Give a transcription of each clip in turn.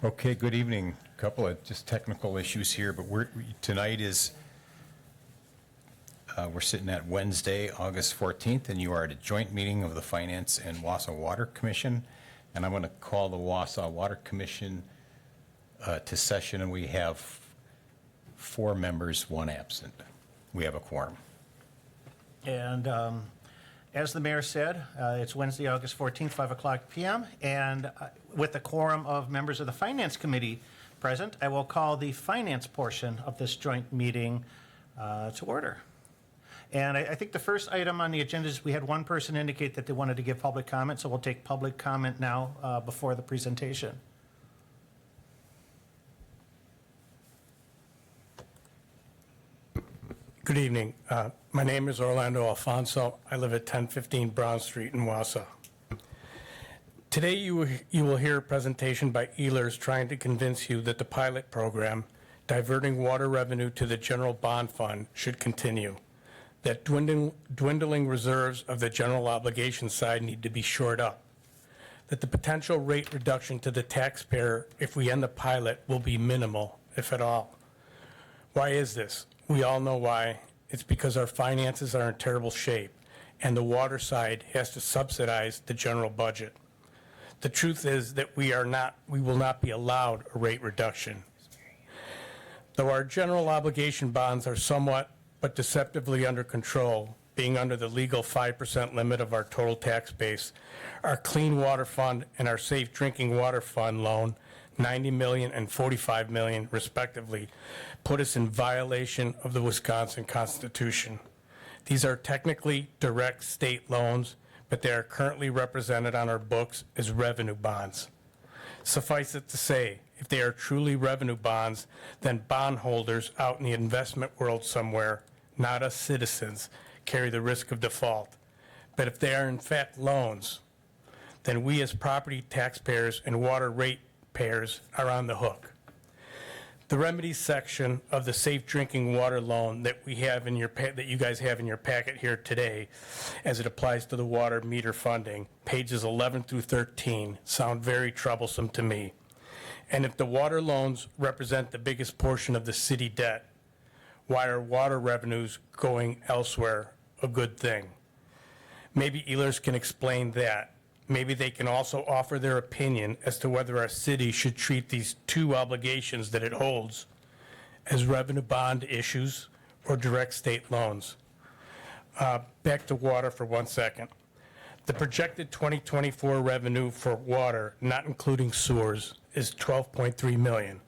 Okay, good evening. A couple of just technical issues here, but tonight is, we're sitting at Wednesday, August 14th, and you are at a joint meeting of the Finance and Wausau Water Commission. And I'm going to call the Wausau Water Commission to session, and we have 4 members, 1 absent. We have a quorum. And as the mayor said, it's Wednesday, August 14th, 5 o'clock p.m. And with the quorum of members of the Finance Committee present, I will call the finance portion of this joint meeting to order. And I think the first item on the agenda is we had one person indicate that they wanted to give public comment, so we'll take public comment now before the presentation. Good evening. My name is Orlando Alfonso. I live at 1015 Brown Street in Wausau. Today you will hear a presentation by Ehlers trying to convince you that the pilot program, diverting water revenue to the general bond fund, should continue, that dwindling reserves of the general obligation side need to be shored up, that the potential rate reduction to the taxpayer if we end the pilot will be minimal, if at all. Why is this? We all know why. It's because our finances are in terrible shape, and the water side has to subsidize the general budget. The truth is that we will not be allowed a rate reduction. Though our general obligation bonds are somewhat but deceptively under control, being under the legal 5% limit of our total tax base, our Clean Water Fund and our Safe Drinking Water Fund loan, $90 million and $45 million respectively, put us in violation of the Wisconsin Constitution. These are technically direct state loans, but they are currently represented on our books as revenue bonds. Suffice it to say, if they are truly revenue bonds, then bondholders out in the investment world somewhere, not us citizens, carry the risk of default. But if they are in fact loans, then we as property taxpayers and water ratepayers are on the hook. The remedies section of the Safe Drinking Water loan that we have in your that you guys have in your packet here today, as it applies to the water meter funding, pages 11 through 13, sound very troublesome to me. And if the water loans represent the biggest portion of the city debt, why are water revenues going elsewhere a good thing? Maybe Ehlers can explain that. Maybe they can also offer their opinion as to whether our city should treat these 2 obligations that it holds as revenue bond issues or direct state loans. Back to water for 1 second. The projected 2024 revenue for water, not including sewers, is $12.3 million.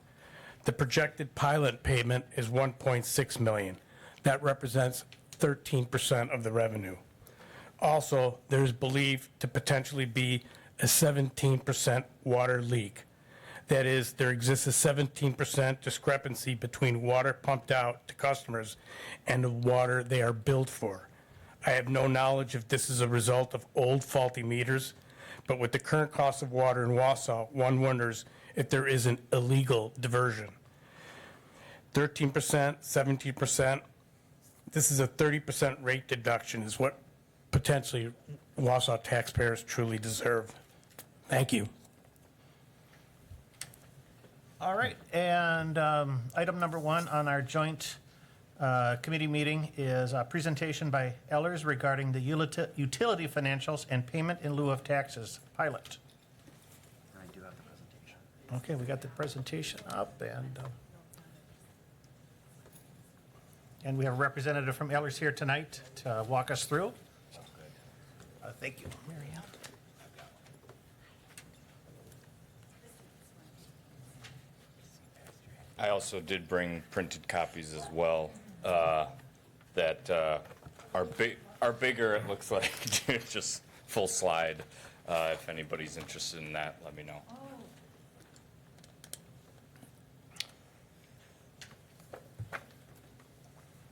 The projected pilot payment is $1.6 million. That represents 13% of the revenue. Also, there's believed to potentially be a 17% water leak. That is, there exists a 17% discrepancy between water pumped out to customers and the water they are billed for. I have no knowledge if this is a result of old faulty meters, but with the current cost of water in Wausau, one wonders if there is an illegal diversion. 13%, 17%, this is a 30% rate deduction is what potentially Wausau taxpayers truly deserve. Thank you. All right, and item number 1 on our joint committee meeting is a presentation by Ehlers regarding the utility financials and payment in lieu of taxes pilot. I do have the presentation. Okay, we got the presentation up, and we have a representative from Ehlers here tonight to walk us through. Sounds good. Thank you, Mary Ann. I also did bring printed copies as well that are bigger, it looks like, just full slide. If anybody's interested in that, let me know.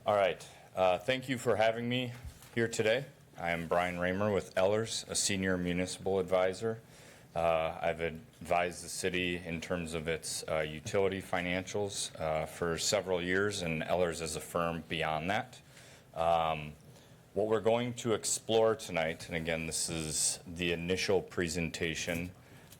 All right. Thank you for having me here today. I am Brian Raymer with Ehlers, a senior municipal advisor. I've advised the city in terms of its utility financials for several years, and Ehlers as a firm beyond that. What we're going to explore tonight, and again, this is the initial presentation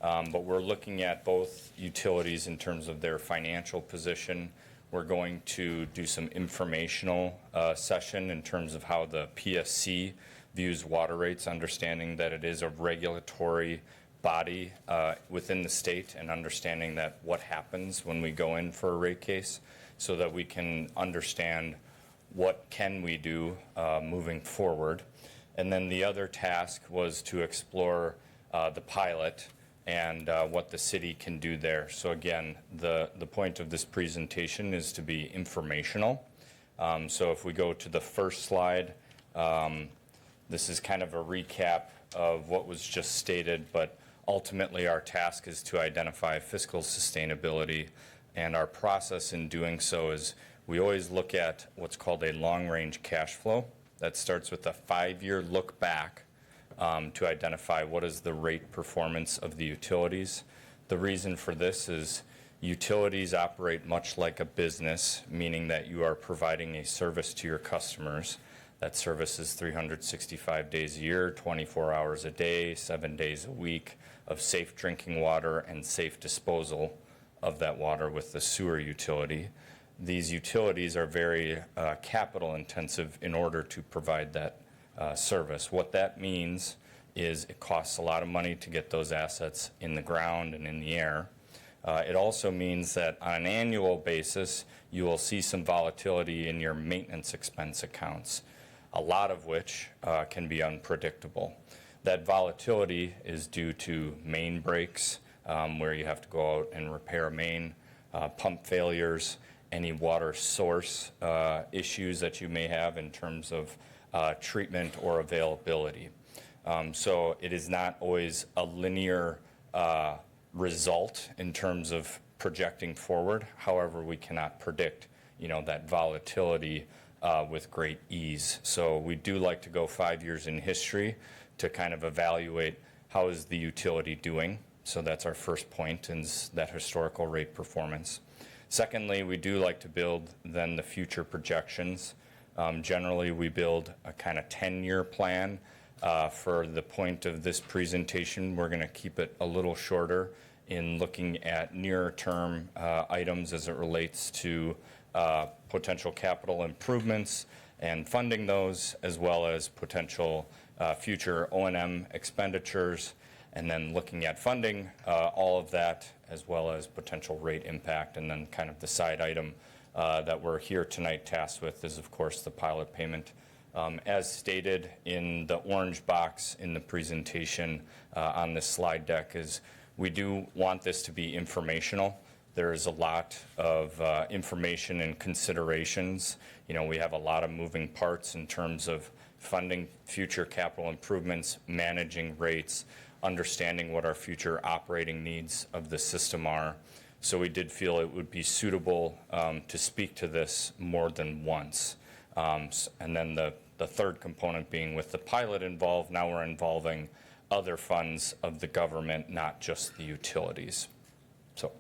But we're looking at both utilities in terms of their financial position. We're going to do some informational session in terms of how the PSC views water rates, understanding that it is a regulatory body within the state, and understanding that what happens when we go in for a rate case, so that we can understand what can we do moving forward. And then the other task was to explore the pilot and what the city can do there. So again, the point of this presentation is to be informational. So if we go to the first slide, this is kind of a recap of what was just stated, but ultimately our task is to identify fiscal sustainability, and our process in doing so is we always look at what's called a long-range cash flow. That starts with a 5-year look back to identify what is the rate performance of the utilities. The reason for this is utilities operate much like a business, meaning that you are providing a service to your customers. That service is 365 days a year, 24 hours a day, 7 days a week of safe drinking water and safe disposal of that water with the sewer utility. These utilities are very capital intensive in order to provide that service. What that means is it costs a lot of money to get those assets in the ground and in the air. It also means that on an annual basis, you will see some volatility in your maintenance expense accounts, a lot of which can be unpredictable. That volatility is due to main breaks, where you have to go out and repair a main, pump failures, any water source issues that you may have in terms of treatment or availability. So it is not always a linear result in terms of projecting forward. However, we cannot predict, that volatility with great ease. So we do like to go 5 years in history to kind of evaluate how is the utility doing. So that's our first point, is that historical rate performance. Secondly, we do like to build then the future projections. Generally, we build a kind of 10-year plan. For the point of this presentation, we're going to keep it a little shorter in looking at near-term items as it relates to potential capital improvements and funding those, as well as potential future O&M expenditures, and then looking at funding all of that, as well as potential rate impact. And then kind of the side item that we're here tonight tasked with is, of course, the pilot payment. As stated in the orange box in the presentation on this slide deck, is we do want this to be informational. There is a lot of information and considerations. We have a lot of moving parts in terms of funding future capital improvements, managing rates, understanding what our future operating needs of the system are. So we did feel it would be suitable to speak to this more than once. And then the third component being, with the pilot involved, now we're involving other funds of the government, not just the utilities. So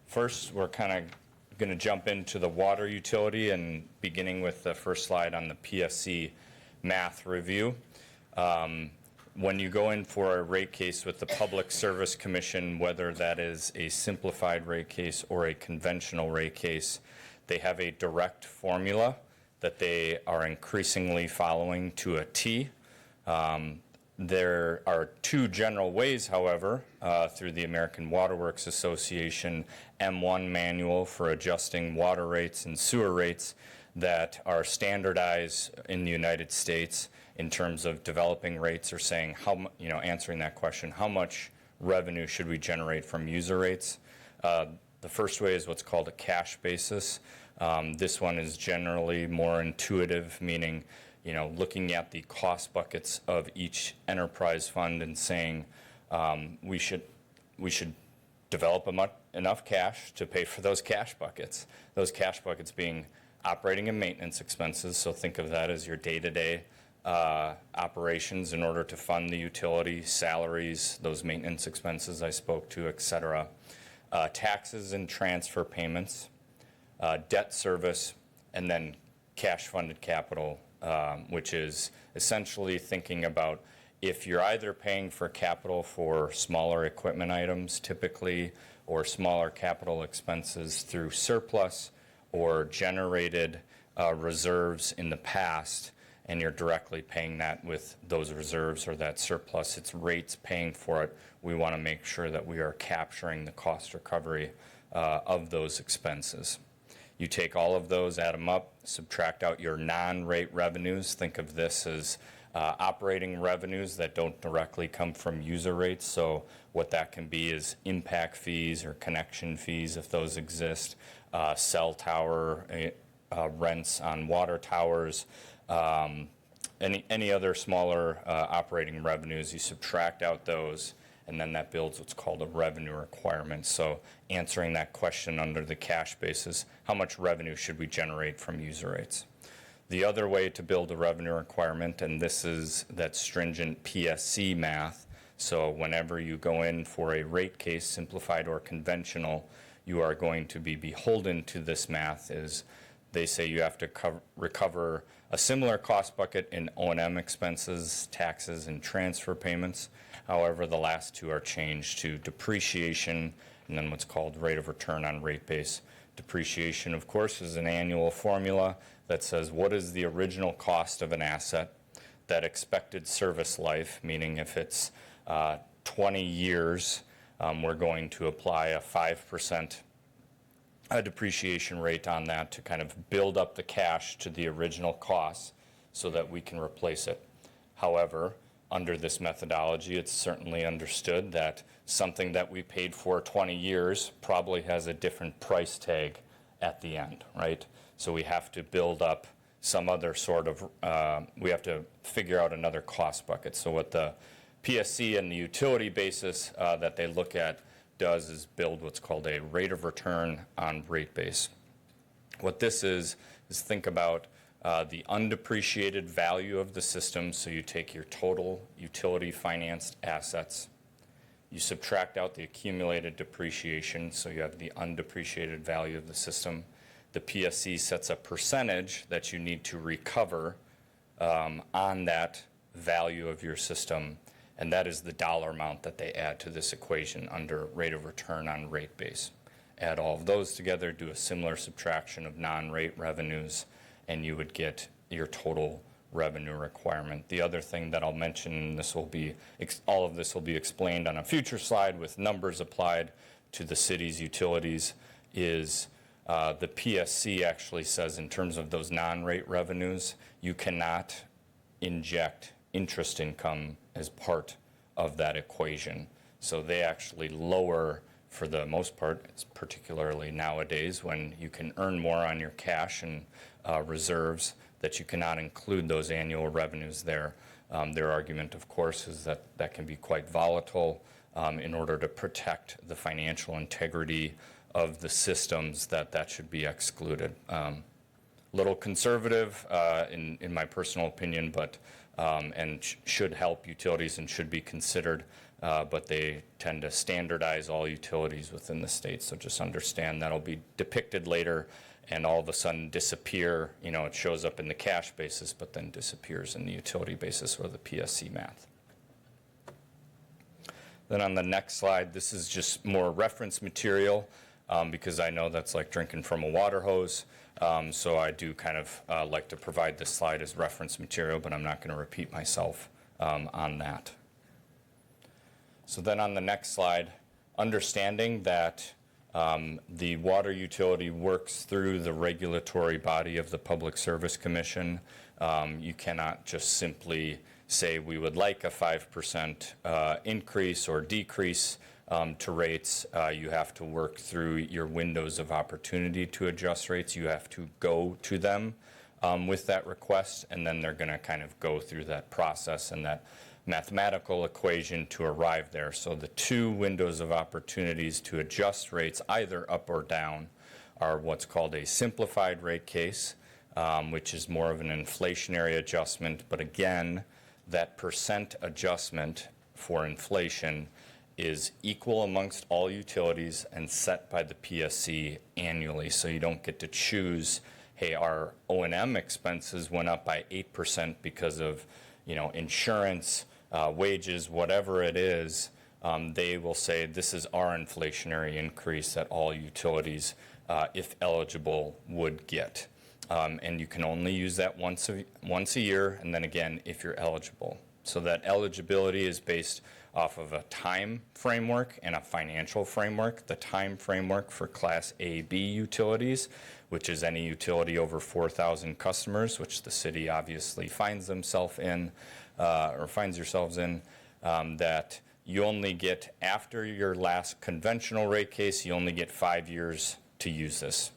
first, we're kind of going to jump into the water utility, and beginning with the first slide on the PSC math review. When you go in for a rate case with the Public Service Commission, whether that is a simplified rate case or a conventional rate case, they have a direct formula that they are increasingly following to a T. There are two general ways, however, through the American Water Works Association M1 manual for adjusting water rates and sewer rates that are standardized in the United States in terms of developing rates, or saying answering that question, how much revenue should we generate from user rates? The first way is what's called a cash basis. This one is generally more intuitive, meaning looking at the cost buckets of each enterprise fund and saying we should develop enough cash to pay for those cash buckets. Those cash buckets being operating and maintenance expenses. So think of that as your day-to-day operations in order to fund the utility, salaries, those maintenance expenses I spoke to, et cetera. Taxes and transfer payments, debt service, and then cash funded capital, which is essentially thinking about if you're either paying for capital for smaller equipment items typically, or smaller capital expenses through surplus or generated reserves in the past, and you're directly paying that with those reserves or that surplus, it's rates paying for it. We want to make sure that we are capturing the cost recovery of those expenses. You take all of those, add them up, subtract out your non-rate revenues. Think of this as operating revenues that don't directly come from user rates. So what that can be is impact fees or connection fees, if those exist, cell tower rents on water towers, any other smaller operating revenues. You subtract out those, and then that builds what's called a revenue requirement. So answering that question under the cash basis, how much revenue should we generate from user rates? The other way to build a revenue requirement, and this is that stringent PSC math, so whenever you go in for a rate case, simplified or conventional, you are going to be beholden to this math. Is they say you have to recover a similar cost bucket in O&M expenses, taxes, and transfer payments. However, the last two are changed to depreciation and then what's called rate of return on rate base. Depreciation, of course, is an annual formula that says what is the original cost of an asset, that expected service life, meaning if it's 20 years, we're going to apply a 5% depreciation rate on that to kind of build up the cash to the original cost so that we can replace it. However, under this methodology, it's certainly understood that something that we paid for 20 years probably has a different price tag at the end, right? So we have to build up some other sort of, we have to figure out another cost bucket. So what the PSC and the utility basis that they look at does is build what's called a rate of return on rate base. What this is think about the undepreciated value of the system. So you take your total utility financed assets, you subtract out the accumulated depreciation, so you have the undepreciated value of the system. The PSC sets a percentage that you need to recover on that value of your system, and that is the dollar amount that they add to this equation under rate of return on rate base. Add all of those together, do a similar subtraction of non-rate revenues, and you would get your total revenue requirement. The other thing that I'll mention, and this will be, all of this will be explained on a future slide with numbers applied to the city's utilities, is the PSC actually says in terms of those non-rate revenues, you cannot inject interest income as part of that equation. So they actually lower, for the most part, particularly nowadays when you can earn more on your cash and reserves, that you cannot include those annual revenues there. Their argument, of course, is that that can be quite volatile. In order to protect the financial integrity of the systems, that should be excluded. Little conservative in my personal opinion, but and should help utilities and should be considered, but they tend to standardize all utilities within the state. So just understand that'll be depicted later and all of a sudden disappear. You know, it shows up in the cash basis, but then disappears in the utility basis or the PSC math. Then on the next slide, this is just more reference material because I know that's like drinking from a water hose. So I do kind of like to provide this slide as reference material, but I'm not going to repeat myself on that. So then on the next slide, understanding that the water utility works through the regulatory body of the Public Service Commission. You cannot just simply say we would like a 5% increase or decrease to rates. You have to work through your windows of opportunity to adjust rates. You have to go to them with that request, and then they're going to kind of go through that process and that mathematical equation to arrive there. So the two windows of opportunities to adjust rates either up or down are what's called a simplified rate case, which is more of an inflationary adjustment. But again, that percent adjustment for inflation is equal amongst all utilities and set by the PSC annually. So you don't get to choose, hey, our O&M expenses went up by 8% because of, you know, insurance, wages, whatever it is, they will say this is our inflationary increase that all utilities, if eligible, would get. And you can only use that once a year, and then again if you're eligible. So that eligibility is based off of a time framework and a financial framework. The time framework for Class A/B utilities, which is any utility over 4,000 customers, which the city obviously finds themselves in, that you only get, after your last conventional rate case, you only get 5 years to use this.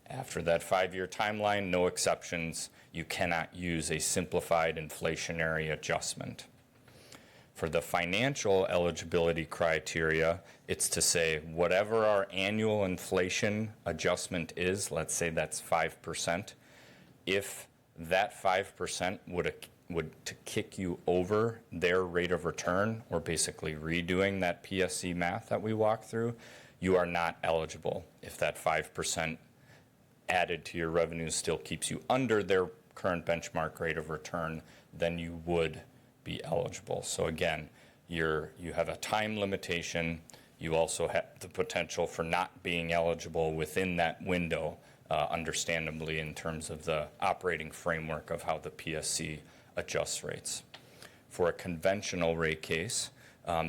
After that 5-year timeline, no exceptions, you cannot use a simplified inflationary adjustment. For the financial eligibility criteria, it's to say whatever our annual inflation adjustment is, let's say that's 5%, if that 5% would to kick you over their rate of return, or basically redoing that PSC math that we walked through, you are not eligible. If that 5% added to your revenue still keeps you under their current benchmark rate of return, then you would be eligible. So again, you have a time limitation. You also have the potential for not being eligible within that window, understandably, in terms of the operating framework of how the PSC adjusts rates. For a conventional rate case,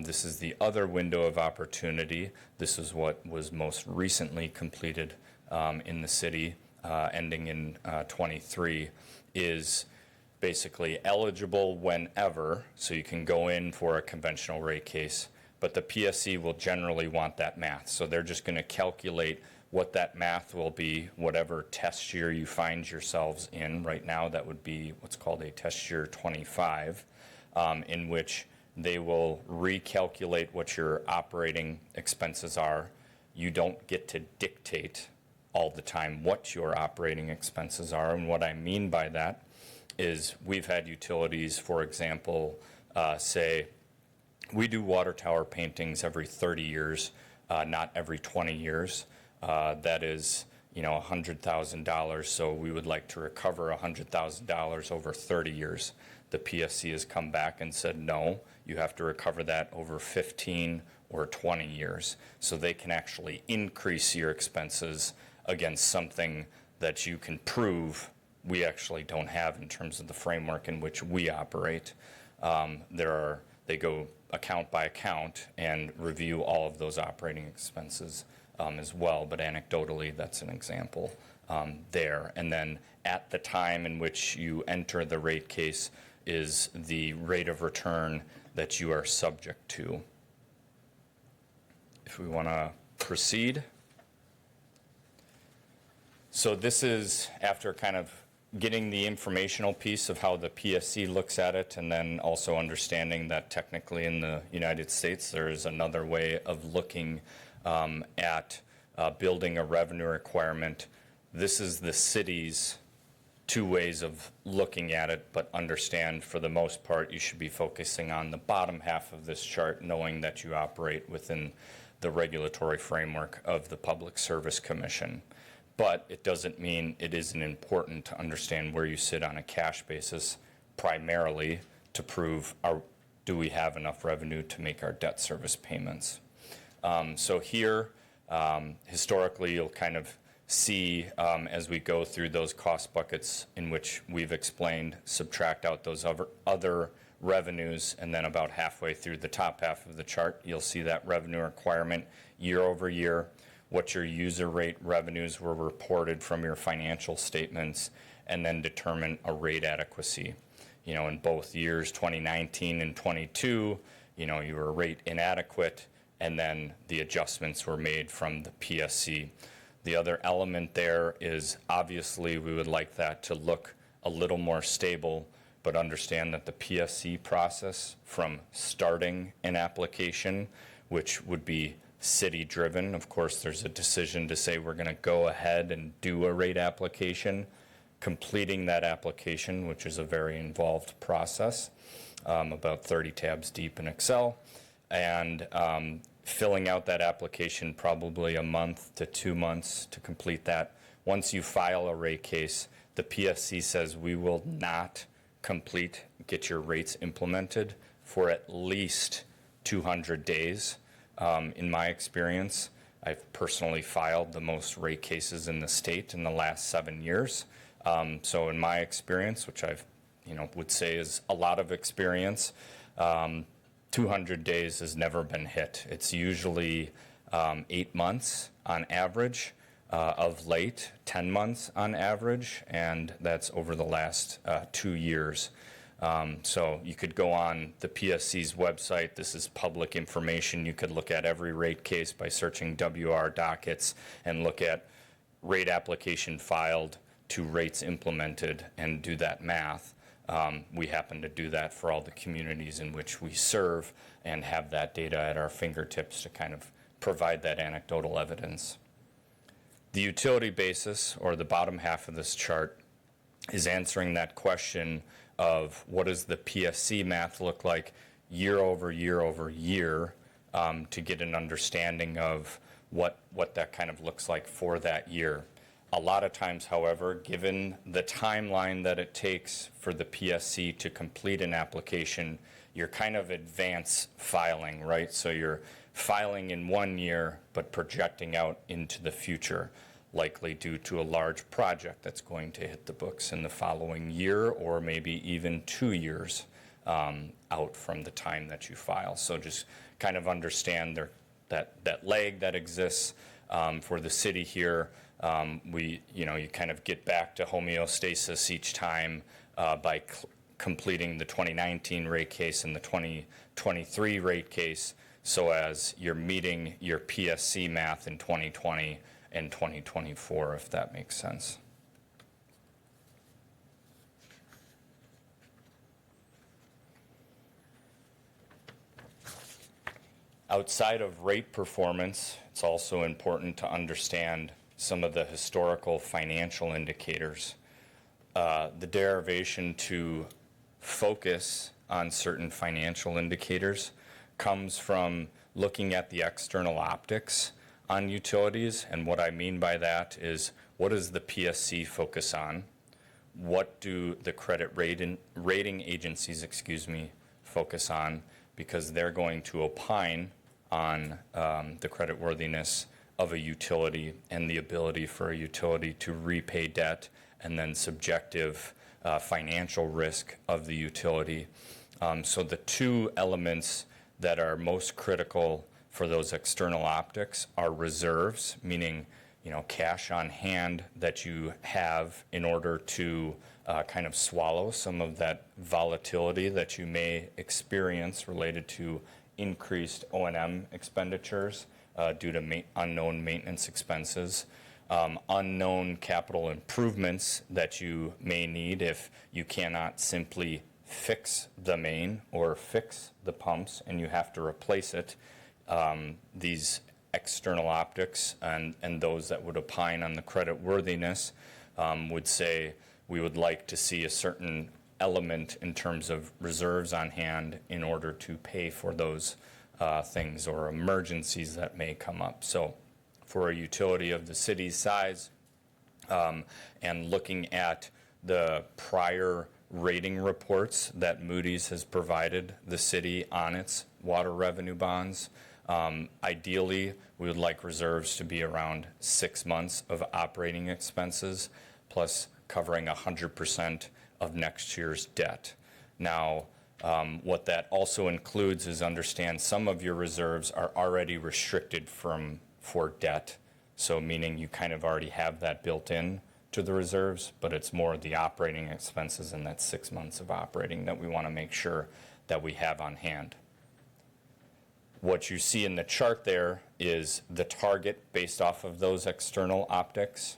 this is the other window of opportunity. This is what was most recently completed in the city, ending in 23, is basically eligible whenever, so you can go in for a conventional rate case, but the PSC will generally want that math. So they're just going to calculate what that math will be, whatever test year you find yourselves in. Right now, that would be what's called a test year 25, in which they will recalculate what your operating expenses are. You don't get to dictate all the time what your operating expenses are. And what I mean by that is we've had utilities, for example, say, we do water tower paintings every 30 years, not every 20 years. That is, $100,000, so we would like to recover $100,000 over 30 years. The PSC has come back and said, no, you have to recover that over 15 or 20 years. So they can actually increase your expenses against something that you can prove we actually don't have in terms of the framework in which we operate. They go account by account and review all of those operating expenses as well, but anecdotally, that's an example there. And then at the time in which you enter the rate case is the rate of return that you are subject to. If we want to proceed. So this is after kind of getting the informational piece of how the PSC looks at it, and then also understanding that technically in the United States there is another way of looking at building a revenue requirement. This is the city's two ways of looking at it, but understand for the most part you should be focusing on the bottom half of this chart, knowing that you operate within the regulatory framework of the Public Service Commission. But it doesn't mean it isn't important to understand where you sit on a cash basis, primarily to prove do we have enough revenue to make our debt service payments. So here, historically, you'll kind of see as we go through those cost buckets in which we've explained, subtract out those other revenues, and then about halfway through the top half of the chart, you'll see that revenue requirement year over year, what your user rate revenues were reported from your financial statements, and then determine a rate adequacy. In both years, 2019 and 22, you were rate inadequate, and then the adjustments were made from the PSC. The other element there is obviously we would like that to look a little more stable, but understand that the PSC process from starting an application, which would be city-driven. Of course, there's a decision to say we're going to go ahead and do a rate application, completing that application, which is a very involved process, about 30 tabs deep in Excel, and filling out that application probably a month to 2 months to complete that. Once you file a rate case, the PSC says we will not get your rates implemented for at least 200 days. In my experience, I've personally filed the most rate cases in the state in the last 7 years. So in my experience, which I've, would say is a lot of experience, 200 days has never been hit. It's usually 8 months on average, of late, 10 months on average, and that's over the last 2 years. So you could go on the PSC's website. This is public information. You could look at every rate case by searching WR dockets and look at rate application filed to rates implemented and do that math. We happen to do that for all the communities in which we serve and have that data at our fingertips to kind of provide that anecdotal evidence. The utility basis, or the bottom half of this chart, is answering that question of what does the PSC math look like year over year over year, to get an understanding of what that kind of looks like for that year. A lot of times, however, given the timeline that it takes for the PSC to complete an application, you're kind of advance filing, right? So you're filing in 1 year, but projecting out into the future, likely due to a large project that's going to hit the books in the following year, or maybe even 2 years out from the time that you file. So just kind of understand that lag that exists for the city here. You kind of get back to homeostasis each time by completing the 2019 rate case and the 2023 rate case, so as you're meeting your PSC math in 2020 and 2024, if that makes sense. Outside of rate performance, it's also important to understand some of the historical financial indicators. The derivation to focus on certain financial indicators comes from looking at the external optics on utilities. And what I mean by that is, what does the PSC focus on? What do the credit rating agencies, focus on? Because they're going to opine on the creditworthiness of a utility and the ability for a utility to repay debt, and then subjective financial risk of the utility. So the two elements that are most critical for those external optics are reserves, meaning cash on hand that you have in order to kind of swallow some of that volatility that you may experience related to increased O&M expenditures due to unknown maintenance expenses, unknown capital improvements that you may need if you cannot simply fix the main or fix the pumps and you have to replace it. These external optics and those that would opine on the credit worthiness would say we would like to see a certain element in terms of reserves on hand in order to pay for those things or emergencies that may come up. So for a utility of the city's size, and looking at the prior rating reports that Moody's has provided the city on its water revenue bonds, ideally, we would like reserves to be around 6 months of operating expenses, plus covering 100% of next year's debt. Now, what that also includes is understand some of your reserves are already restricted for debt, so meaning you kind of already have that built in to the reserves, but it's more the operating expenses in that 6 months of operating that we want to make sure that we have on hand. What you see in the chart there is the target based off of those external optics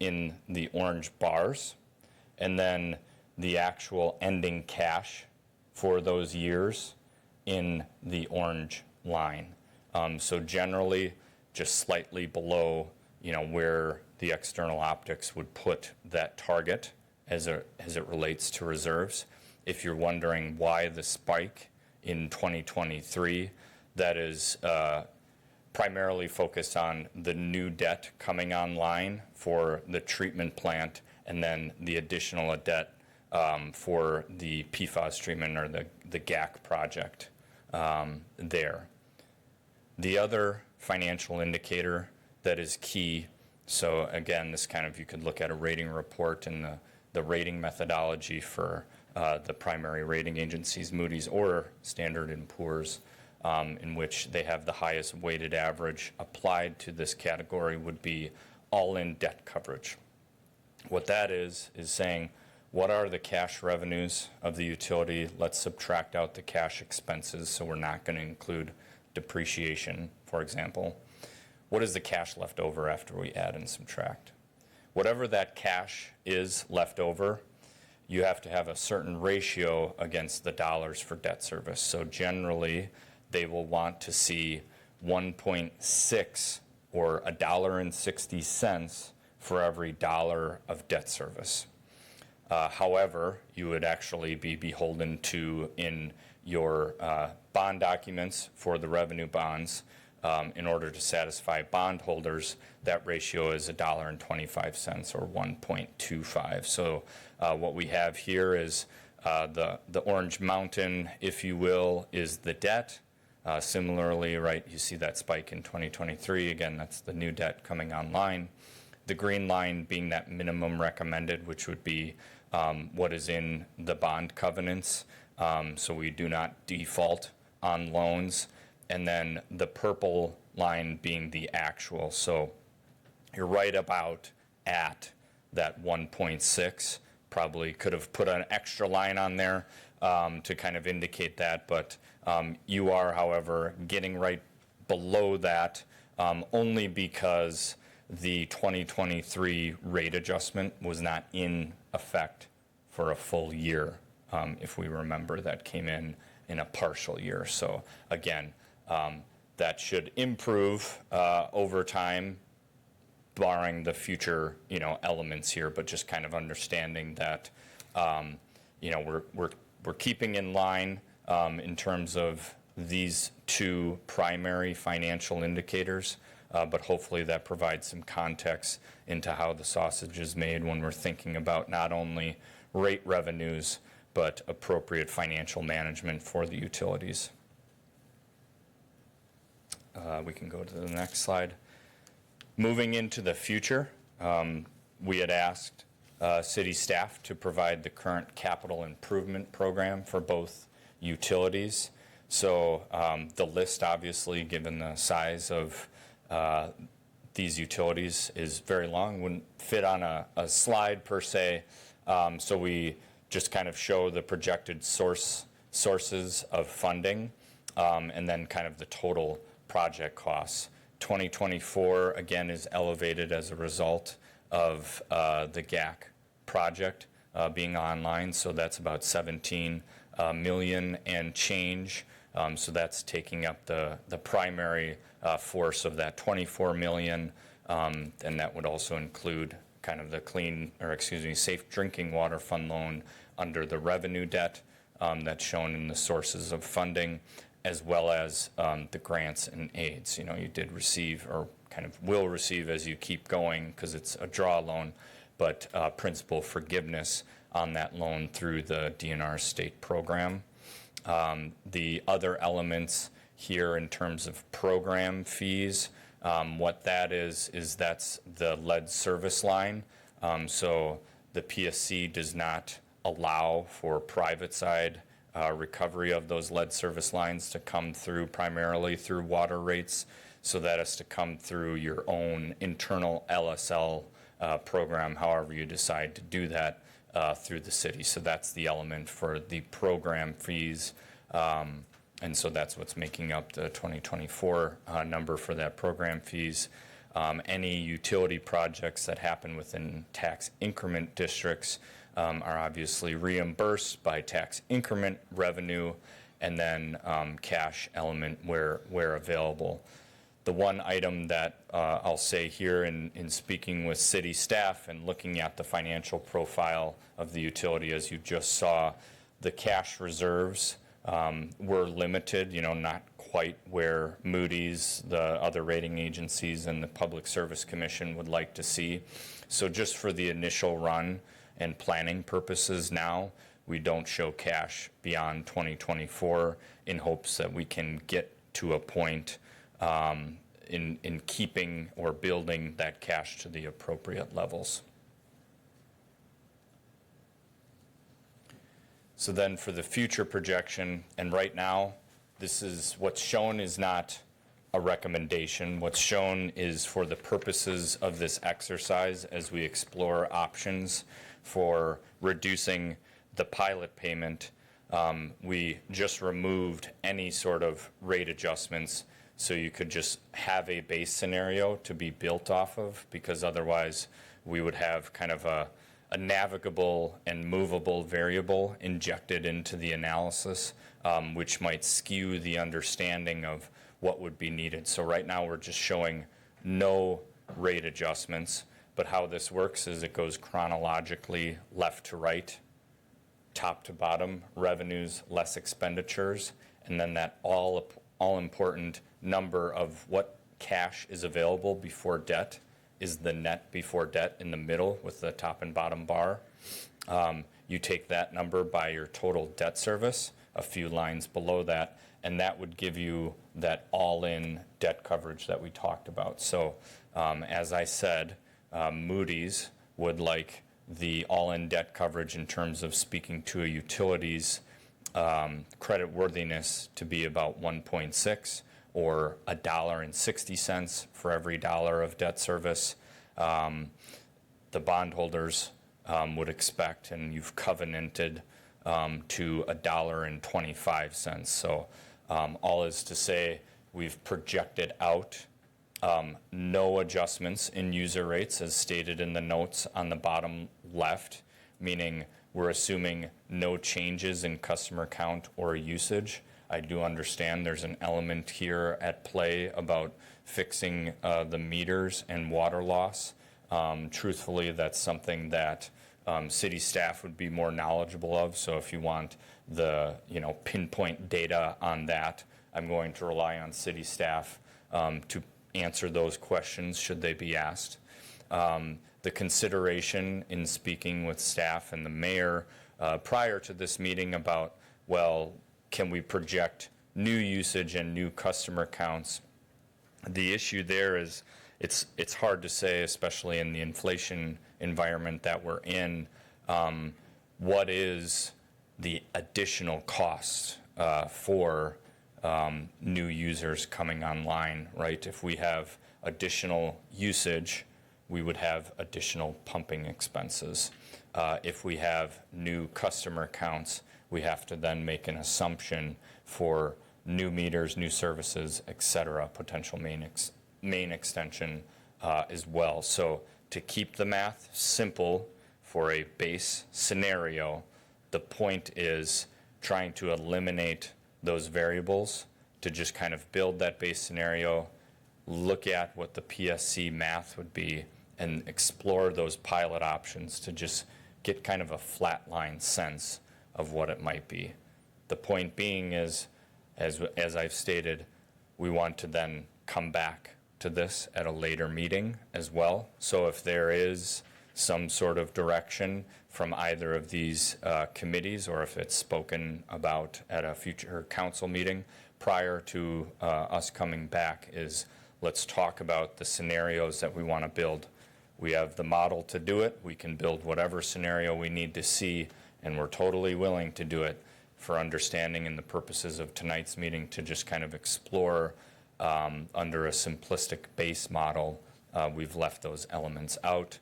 in the orange bars, and then the actual ending cash for those years in the orange line. So generally, just slightly below, where the external optics would put that target as it relates to reserves. If you're wondering why the spike in 2023, that is primarily focused on the new debt coming online for the treatment plant, and then the additional debt for the PFAS treatment or the GAC project there. The other financial indicator that is key, so again, this kind of, you could look at a rating report and the rating methodology for the primary rating agencies, Moody's or Standard & Poor's, in which they have the highest weighted average applied to this category would be all-in debt coverage. What that is saying, what are the cash revenues of the utility? Let's subtract out the cash expenses, so we're not going to include depreciation, for example. What is the cash left over after we add and subtract? Whatever that cash is left over, you have to have a certain ratio against the dollars for debt service. So generally, they will want to see 1.6 or $1.60 for every dollar of debt service. However, you would actually be beholden to, in your bond documents for the revenue bonds, in order to satisfy bondholders, that ratio is $1.25 or 1.25. So what we have here is the Orange Mountain, if you will, is the debt. Similarly, right, you see that spike in 2023. Again, that's the new debt coming online. The green line being that minimum recommended, which would be what is in the bond covenants. So we do not default on loans. And then the purple line being the actual. So you're right about at that 1.6. Probably could have put an extra line on there to kind of indicate that. But you are, however, getting right below that only because the 2023 rate adjustment was not in effect for a full year. If we remember, that came in a partial year. So again, that should improve over time, barring the future, elements here. But just kind of understanding that, we're keeping in line in terms of these two primary financial indicators. But hopefully that provides some context into how the sausage is made when we're thinking about not only rate revenues, but appropriate financial management for the utilities. We can go to the next slide. Moving into the future, we had asked city staff to provide the current capital improvement program for both utilities. So the list, obviously, given the size of these utilities, is very long, wouldn't fit on a slide per se. So we just kind of show the projected sources of funding and then kind of the total project costs. 2024, again, is elevated as a result of the GAC project being online. So that's about 17 million and change. So that's taking up the primary force of that 24 million. And that would also include kind of the Safe Drinking Water Fund loan under the revenue debt that's shown in the sources of funding, as well as the grants and aids. You did receive, or kind of will receive as you keep going, because it's a draw loan, but principal forgiveness on that loan through the DNR state program. The other elements here in terms of program fees, what that is that's the lead service line. So the PSC does not allow for private side recovery of those lead service lines to come through primarily through water rates. So that has to come through your own internal LSL program, however you decide to do that through the city. So that's the element for the program fees. And so that's what's making up the 2024 number for that program fees. Any utility projects that happen within tax increment districts are obviously reimbursed by tax increment revenue, and then cash element where available. The one item that I'll say here in speaking with city staff and looking at the financial profile of the utility, as you just saw, the cash reserves were limited, not quite where Moody's, the other rating agencies, and the Public Service Commission would like to see. So just for the initial run, and planning purposes now, we don't show cash beyond 2024 in hopes that we can get to a point in keeping or building that cash to the appropriate levels. So then for the future projection, and right now, this is what's shown is not a recommendation. What's shown is for the purposes of this exercise as we explore options for reducing the pilot payment. We just removed any sort of rate adjustments so you could just have a base scenario to be built off of, because otherwise we would have kind of a navigable and movable variable injected into the analysis, which might skew the understanding of what would be needed. So right now we're just showing no rate adjustments, but how this works is it goes chronologically left to right, top to bottom, revenues less expenditures, and then that all important number of what cash is available before debt is the net before debt in the middle with the top and bottom bar. You take that number by your total debt service, a few lines below that, and that would give you that all-in debt coverage that we talked about. So as I said, Moody's would like the all-in debt coverage in terms of speaking to a utility's credit worthiness to be about 1.6 or $1.60 for every dollar of debt service. The bondholders would expect, and you've covenanted to $1.25. So all is to say, we've projected out no adjustments in user rates as stated in the notes on the bottom left, meaning we're assuming no changes in customer count or usage. I do understand there's an element here at play about fixing the meters and water loss. Truthfully, that's something that city staff would be more knowledgeable of. So if you want the pinpoint data on that, I'm going to rely on city staff to answer those questions should they be asked. The consideration in speaking with staff and the mayor prior to this meeting about, well, can we project new usage and new customer counts? The issue there is it's hard to say, especially in the inflation environment that we're in, what is the additional cost for new users coming online, right? If we have additional usage, we would have additional pumping expenses. If we have new customer counts, we have to then make an assumption for new meters, new services, et cetera, potential main extension as well. So to keep the math simple for a base scenario, the point is trying to eliminate those variables to just kind of build that base scenario, look at what the PSC math would be, and explore those pilot options to just get kind of a flatline sense of what it might be. The point being is, as I've stated, we want to then come back to this at a later meeting as well. So if there is some sort of direction from either of these committees, or if it's spoken about at a future council meeting prior to us coming back, is let's talk about the scenarios that we want to build. We have the model to do it. We can build whatever scenario we need to see, and we're totally willing to do it for understanding and the purposes of tonight's meeting to just kind of explore under a simplistic base model. We've left those elements out.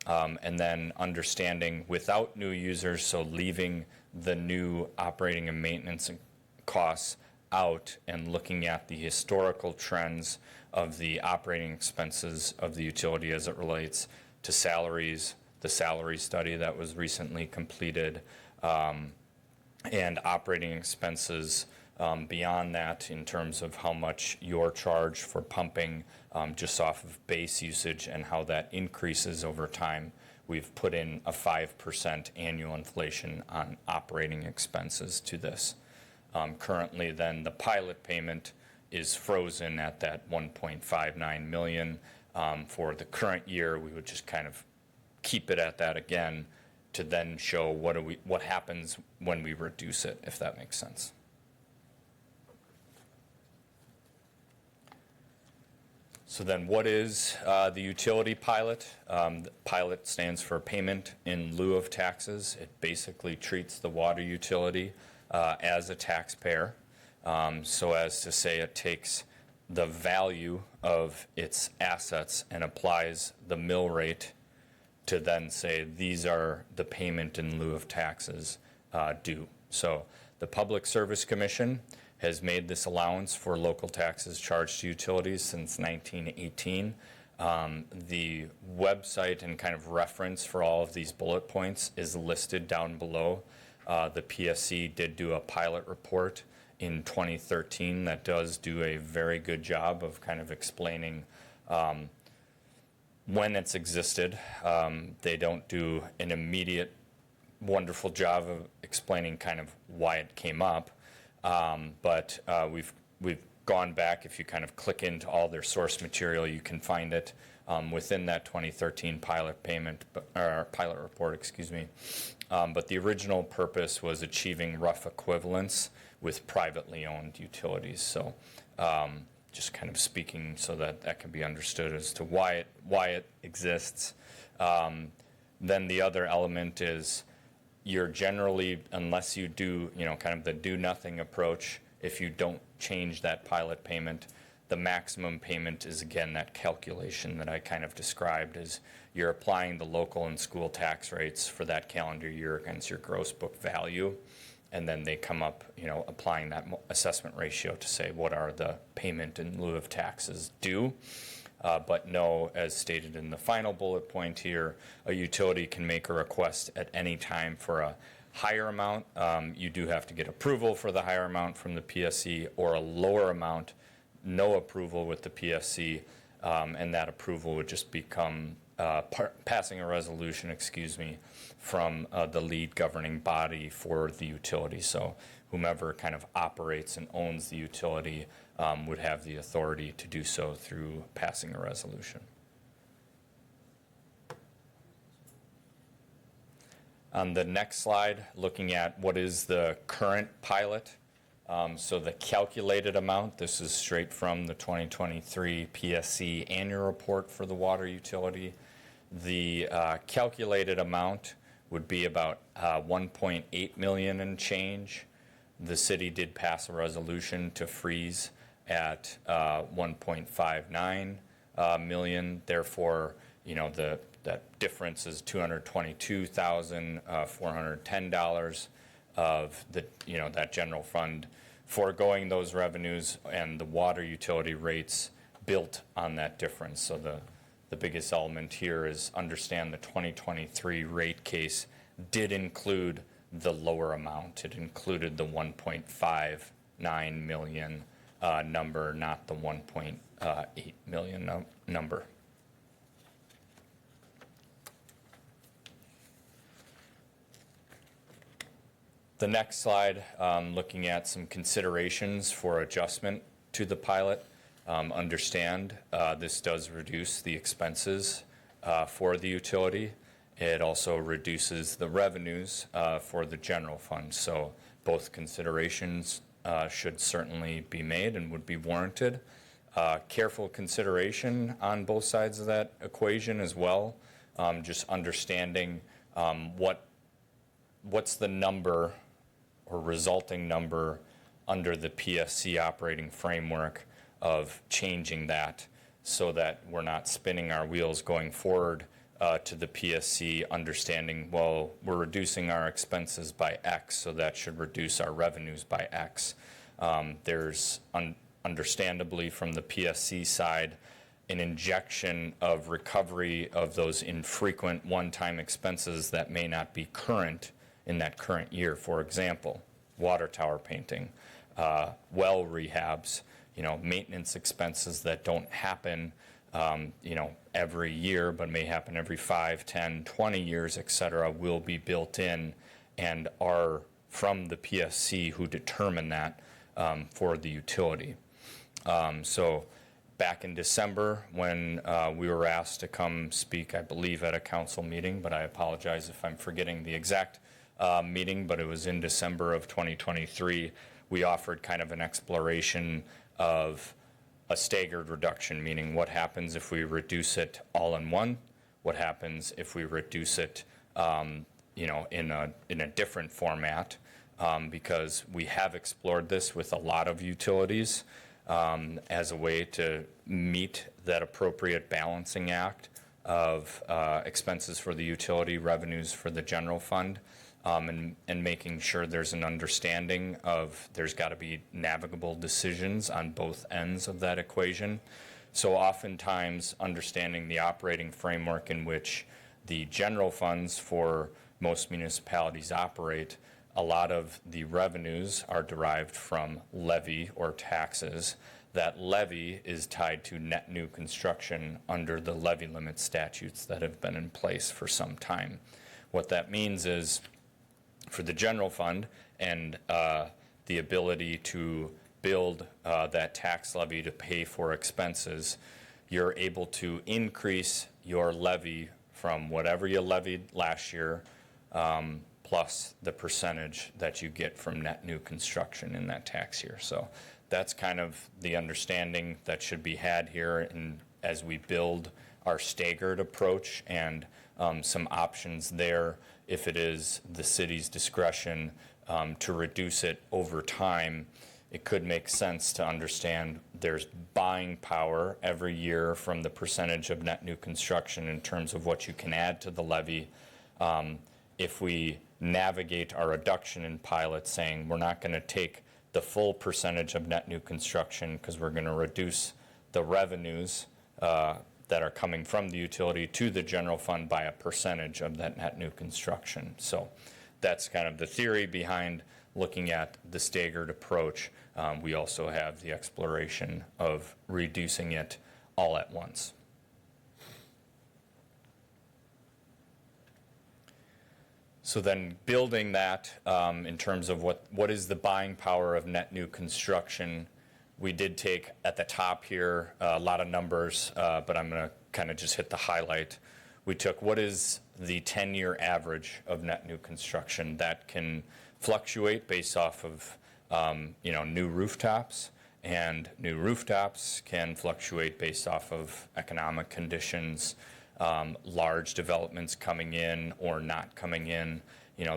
And then understanding without new users, so leaving the new operating and maintenance costs out and looking at the historical trends of the operating expenses of the utility as it relates to salaries, the salary study that was recently completed, and operating expenses beyond that in terms of how much you're charged for pumping just off of base usage and how that increases over time. We've put in a 5% annual inflation on operating expenses to this. Currently, then, the pilot payment is frozen at that $1.59 million. For the current year, we would just kind of keep it at that again to then show what happens when we reduce it, if that makes sense. So then what is the utility pilot? The pilot stands for payment in lieu of taxes. It basically treats the water utility as a taxpayer. So as to say, it takes the value of its assets and applies the mill rate to then say these are the payment in lieu of taxes due. So the Public Service Commission has made this allowance for local taxes charged to utilities since 1918. The website and kind of reference for all of these bullet points is listed down below. The PSC did do a pilot report in 2013 that does do a very good job of kind of explaining when it's existed. They don't do an immediate wonderful job of explaining kind of why it came up. But we've gone back. If you kind of click into all their source material, you can find it within that 2013 pilot report, excuse me. But the original purpose was achieving rough equivalence with privately owned utilities. So just kind of speaking so that that can be understood as to why it exists. Then the other element is you're generally, unless you do, kind of the do nothing approach, if you don't change that pilot payment, the maximum payment is again that calculation that I kind of described is you're applying the local and school tax rates for that calendar year against your gross book value. And then they come up, applying that assessment ratio to say what are the payment in lieu of taxes due. But no, as stated in the final bullet point here, a utility can make a request at any time for a higher amount. You do have to get approval for the higher amount from the PSC, or a lower amount, no approval with the PSC, and that approval would just become passing a resolution, from the lead governing body for the utility. So whomever kind of operates and owns the utility would have the authority to do so through passing a resolution. On the next slide, looking at what is the current pilot. So the calculated amount, this is straight from the 2023 PSC annual report for the water utility. The calculated amount would be about 1.8 million and change. The city did pass a resolution to freeze at 1.59 million. Therefore, that difference is $222,410 of that general fund, foregoing those revenues and the water utility rates built on that difference. So the biggest element here is understand the 2023 rate case did include the lower amount. It included the 1.59 million number, not the 1.8 million number. The next slide, looking at some considerations for adjustment to the pilot. Understand this does reduce the expenses for the utility. It also reduces the revenues for the general fund. So both considerations should certainly be made and would be warranted. Careful consideration on both sides of that equation as well. Just understanding what's the number or resulting number under the PSC operating framework of changing that so that we're not spinning our wheels going forward to the PSC, understanding, well, we're reducing our expenses by X, so that should reduce our revenues by X. There's understandably from the PSC side an injection of recovery of those infrequent one-time expenses that may not be current in that current year. For example, water tower painting, well rehabs, maintenance expenses that don't happen, every year, but may happen every 5, 10, 20 years, et cetera, will be built in and are from the PSC who determine that for the utility. So back in December when we were asked to come speak, I believe, at a council meeting, but I apologize if I'm forgetting the exact meeting, but it was in December of 2023. We offered kind of an exploration of a staggered reduction, meaning what happens if we reduce it all in one? What happens if we reduce it, in a different format? Because we have explored this with a lot of utilities as a way to meet that appropriate balancing act of expenses for the utility, revenues for the general fund, and making sure there's an understanding of there's got to be navigable decisions on both ends of that equation. So oftentimes understanding the operating framework in which the general funds for most municipalities operate, a lot of the revenues are derived from levy or taxes. That levy is tied to net new construction under the levy limit statutes that have been in place for some time. What that means is for the general fund and the ability to build that tax levy to pay for expenses, you're able to increase your levy from whatever you levied last year plus the percentage that you get from net new construction in that tax year. So that's kind of the understanding that should be had here and as we build our staggered approach and some options there if it is the city's discretion to reduce it over time. It could make sense to understand there's buying power every year from the percentage of net new construction in terms of what you can add to the levy. If we navigate our reduction in pilot saying we're not going to take the full percentage of net new construction because we're going to reduce the revenues that are coming from the utility to the general fund by a percentage of that net new construction. So that's kind of the theory behind looking at the staggered approach. We also have the exploration of reducing it all at once. So then building that in terms of what is the buying power of net new construction, we did take at the top here a lot of numbers, but I'm going to kind of just hit the highlight. We took what is the 10-year average of net new construction that can fluctuate based off of new rooftops, and new rooftops can fluctuate based off of economic conditions, large developments coming in or not coming in.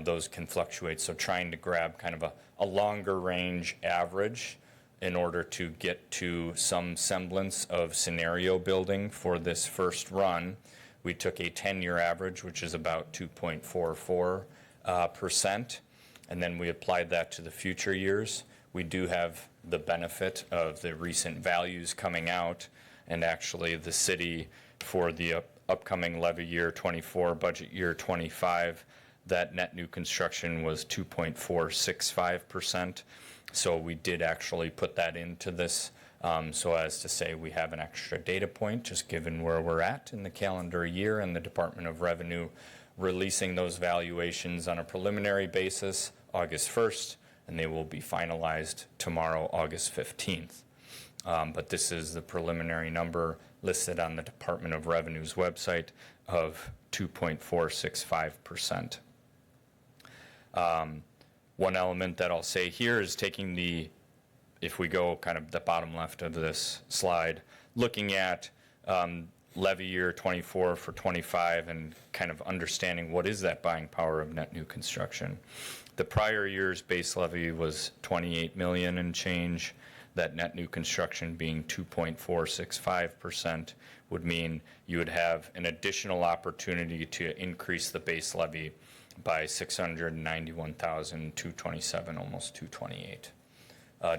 Those can fluctuate. So trying to grab kind of a longer range average in order to get to some semblance of scenario building for this first run, we took a 10-year average, which is about 2.44%, and then we applied that to the future years. We do have the benefit of the recent values coming out, and actually the city for the upcoming levy year 24, budget year 25, that net new construction was 2.465%. So we did actually put that into this so as to say we have an extra data point just given where we're at in the calendar year and the Department of Revenue releasing those valuations on a preliminary basis August 1st, and they will be finalized tomorrow, August 15th. But this is the preliminary number listed on the Department of Revenue's website of 2.465%. One element that I'll say here is taking if we go kind of the bottom left of this slide, looking at levy year 24 for 25 and kind of understanding what is that buying power of net new construction. The prior year's base levy was 28 million and change. That net new construction being 2.465% would mean you would have an additional opportunity to increase the base levy by 691,227, almost 228.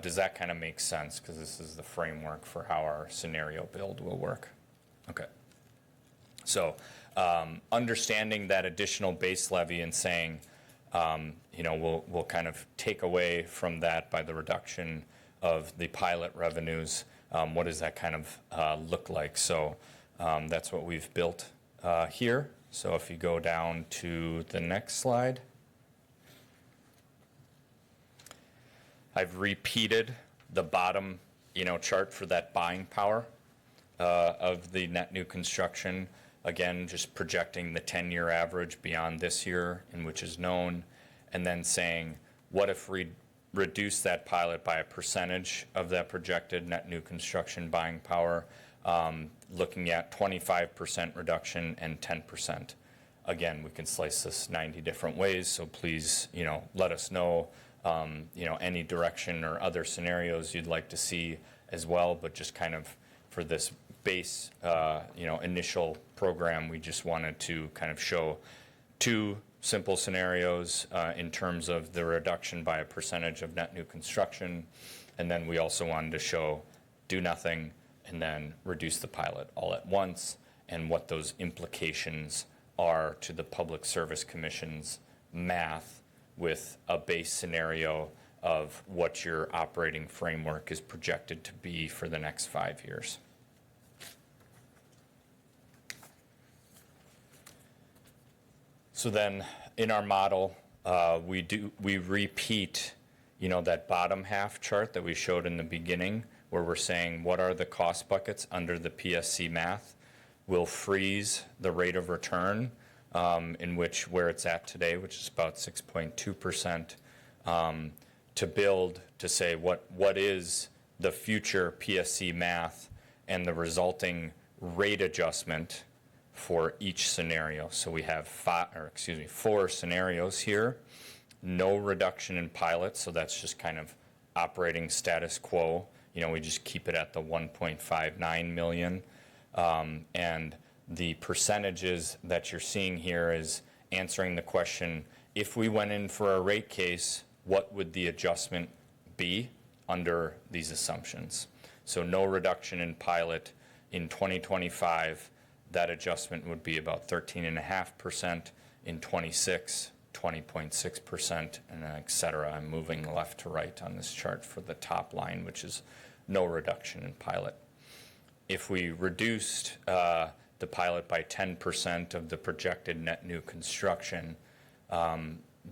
Does that kind of make sense? Because this is the framework for how our scenario build will work. Okay. So understanding that additional base levy and saying, we'll kind of take away from that by the reduction of the pilot revenues. What does that kind of look like? So that's what we've built here. So if you go down to the next slide, I've repeated the bottom, chart for that buying power. of the net new construction. Again, just projecting the 10-year average beyond this year, and which is known, and then saying, what if we reduce that pilot by a percentage of that projected net new construction buying power, looking at 25% reduction and 10%. Again, we can slice this 90 different ways, so please, let us know, any direction or other scenarios you'd like to see as well, but just kind of for this base, initial program, we just wanted to kind of show two simple scenarios in terms of the reduction by a percentage of net new construction, and then we also wanted to show do nothing and then reduce the pilot all at once, and what those implications are to the Public Service Commission's math with a base scenario of what your operating framework is projected to be for the next 5 years. So then in our model, we repeat, that bottom half chart that we showed in the beginning, where we're saying what are the cost buckets under the PSC math. We'll freeze the rate of return where it's at today, which is about 6.2%, to build to say what is the future PSC math and the resulting rate adjustment for each scenario. So we have 4 scenarios here. No reduction in pilot, so that's just kind of operating status quo. We just keep it at the 1.59 million. And the percentages that you're seeing here is answering the question, if we went in for a rate case, what would the adjustment be under these assumptions? So no reduction in pilot in 2025, that adjustment would be about 13.5%, in 26, 20.6%, and et cetera. I'm moving left to right on this chart for the top line, which is no reduction in pilot. If we reduced the pilot by 10% of the projected net new construction,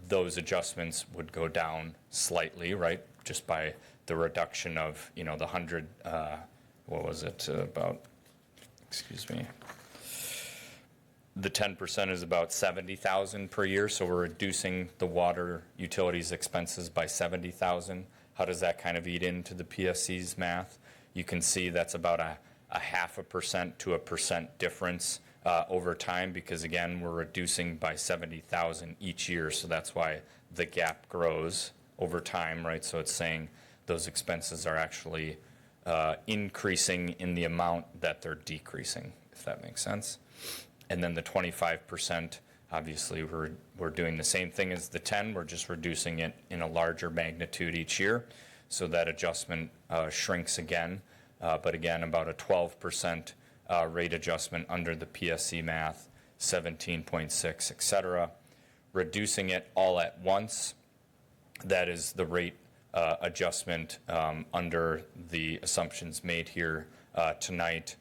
those adjustments would go down slightly, right? Just by the reduction of, the 100, the 10% is about 70,000 per year, so we're reducing the water utilities expenses by 70,000. How does that kind of eat into the PSC's math? You can see that's about a 0.5% to 1% difference over time, because again, we're reducing by 70,000 each year, so that's why the gap grows over time, right? So it's saying those expenses are actually increasing in the amount that they're decreasing, if that makes sense. And then the 25%, obviously we're doing the same thing as the 10, we're just reducing it in a larger magnitude each year, so that adjustment shrinks again. But again, about a 12% rate adjustment under the PSC math, 17.6, et cetera. Reducing it all at once, that is the rate adjustment under the assumptions made here tonight,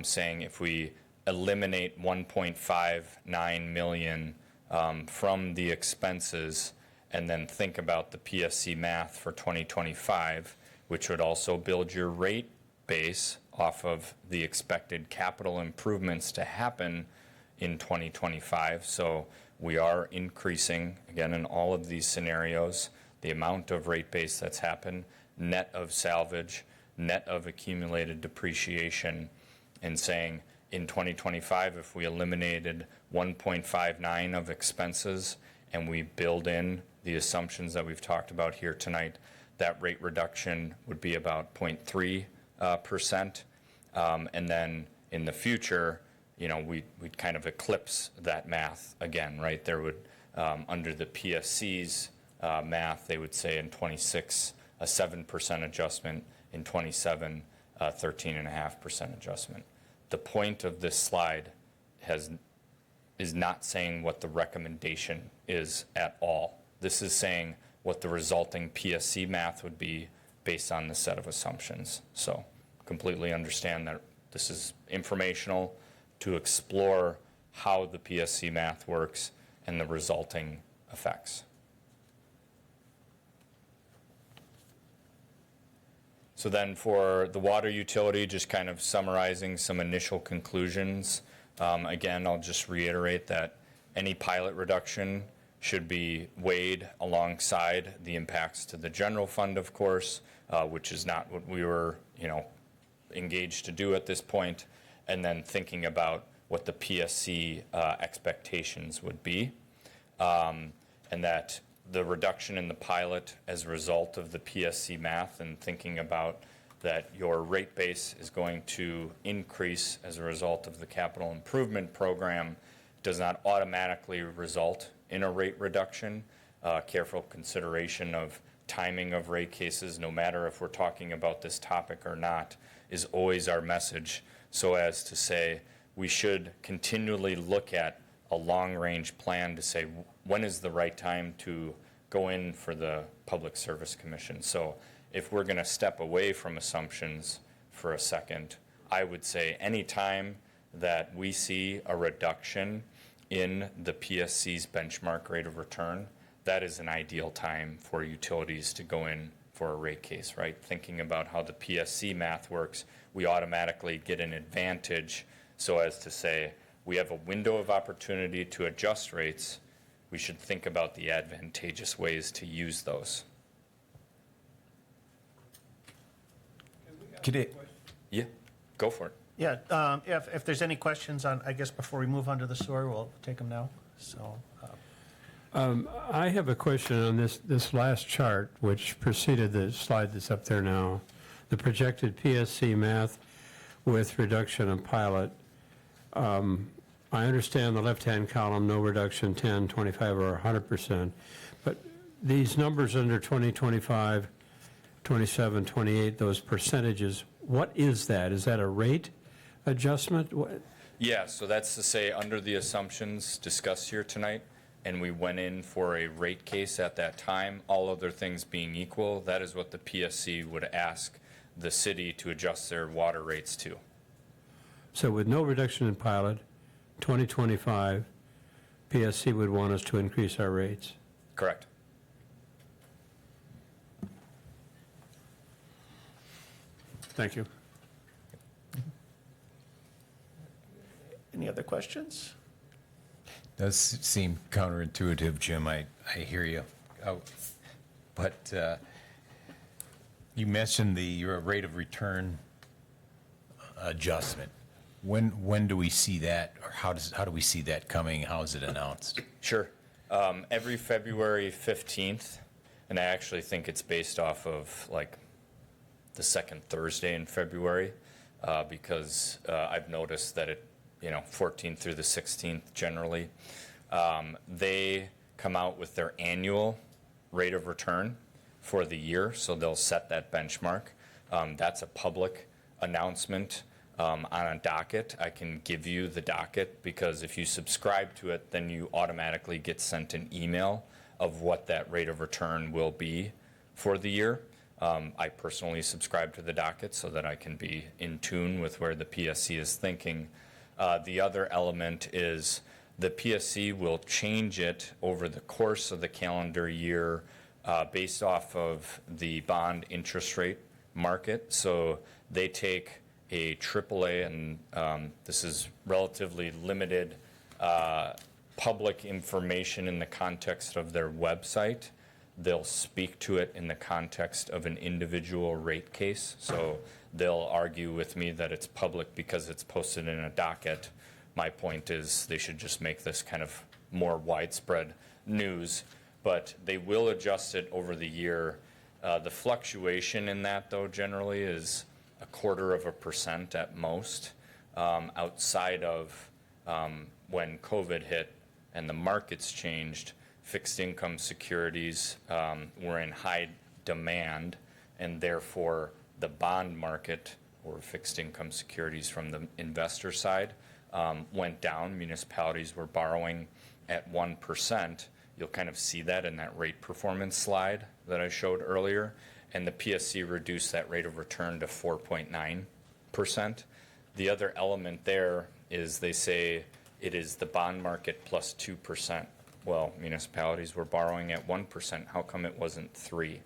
saying if we eliminate 1.59 million from the expenses and then think about the PSC math for 2025, which would also build your rate base off of the expected capital improvements to happen in 2025. So we are increasing, again, in all of these scenarios, the amount of rate base that's happened, net of salvage, net of accumulated depreciation, and saying in 2025, if we eliminated 1.59 of expenses and we build in the assumptions that we've talked about here tonight, that rate reduction would be about 0.3%. And then in the future, we'd kind of eclipse that math again, right? There would, under the PSC's math, they would say in 26, a 7% adjustment, in 27, a 13.5% adjustment. The point of this slide is not saying what the recommendation is at all. This is saying what the resulting PSC math would be based on the set of assumptions. So completely understand that this is informational to explore how the PSC math works and the resulting effects. So then for the water utility, just kind of summarizing some initial conclusions. Again, I'll just reiterate that any pilot reduction should be weighed alongside the impacts to the general fund, of course, which is not what we were, engaged to do at this point, and then thinking about what the PSC expectations would be, and that the reduction in the pilot as a result of the PSC math and thinking about that your rate base is going to increase as a result of the capital improvement program does not automatically result in a rate reduction. Careful consideration of timing of rate cases, no matter if we're talking about this topic or not, is always our message, so as to say we should continually look at a long-range plan to say when is the right time to go in for the Public Service Commission. So if we're going to step away from assumptions for a second, I would say any time that we see a reduction in the PSC's benchmark rate of return, that is an ideal time for utilities to go in for a rate case, right? Thinking about how the PSC math works, we automatically get an advantage so as to say we have a window of opportunity to adjust rates. We should think about the advantageous ways to use those. Could it, Yeah, go for it. Yeah, if there's any questions on, I guess before we move on to the sewer, we'll take them now. So, I have a question on this last chart, which preceded the slide that's up there now. The projected PSC math with reduction of pilot. I understand the left-hand column, no reduction, 10, 25, or 100%. But these numbers under 2025, 27, 28, those percentages, what is that? Is that a rate adjustment? Yeah, so that's to say, under the assumptions discussed here tonight, and we went in for a rate case at that time, all other things being equal, that is what the PSC would ask the city to adjust their water rates to. So with no reduction in pilot, 2025, PSC would want us to increase our rates. Correct. Thank you. any other questions? Does seem counterintuitive, Jim. I hear you. Oh, but you mentioned your rate of return adjustment. When do we see that, or how do we see that coming? How is it announced? Sure. Every February 15th, and I actually think it's based off of like the second Thursday in February, because I've noticed that it, 14th through the 16th generally, they come out with their annual rate of return for the year, so they'll set that benchmark. That's a public announcement on a docket. I can give you the docket, because if you subscribe to it, then you automatically get sent an email of what that rate of return will be for the year. I personally subscribe to the docket so that I can be in tune with where the PSC is thinking. The other element is the PSC will change it over the course of the calendar year based off of the bond interest rate market. So they take a AAA, and this is relatively limited public information in the context of their website. They'll speak to it in the context of an individual rate case. So they'll argue with me that it's public because it's posted in a docket. My point is they should just make this kind of more widespread news, but they will adjust it over the year. The fluctuation in that, though, generally is 0.25% at most, outside of when COVID hit and the markets changed. Fixed income securities were in high demand, and therefore the bond market, or fixed income securities from the investor side, went down. Municipalities were borrowing at 1%. You'll kind of see that in that rate performance slide that I showed earlier. And the PSC reduced that rate of return to 4.9%. The other element there is they say it is the bond market plus 2%. Well, municipalities were borrowing at 1%. How come it wasn't 3%?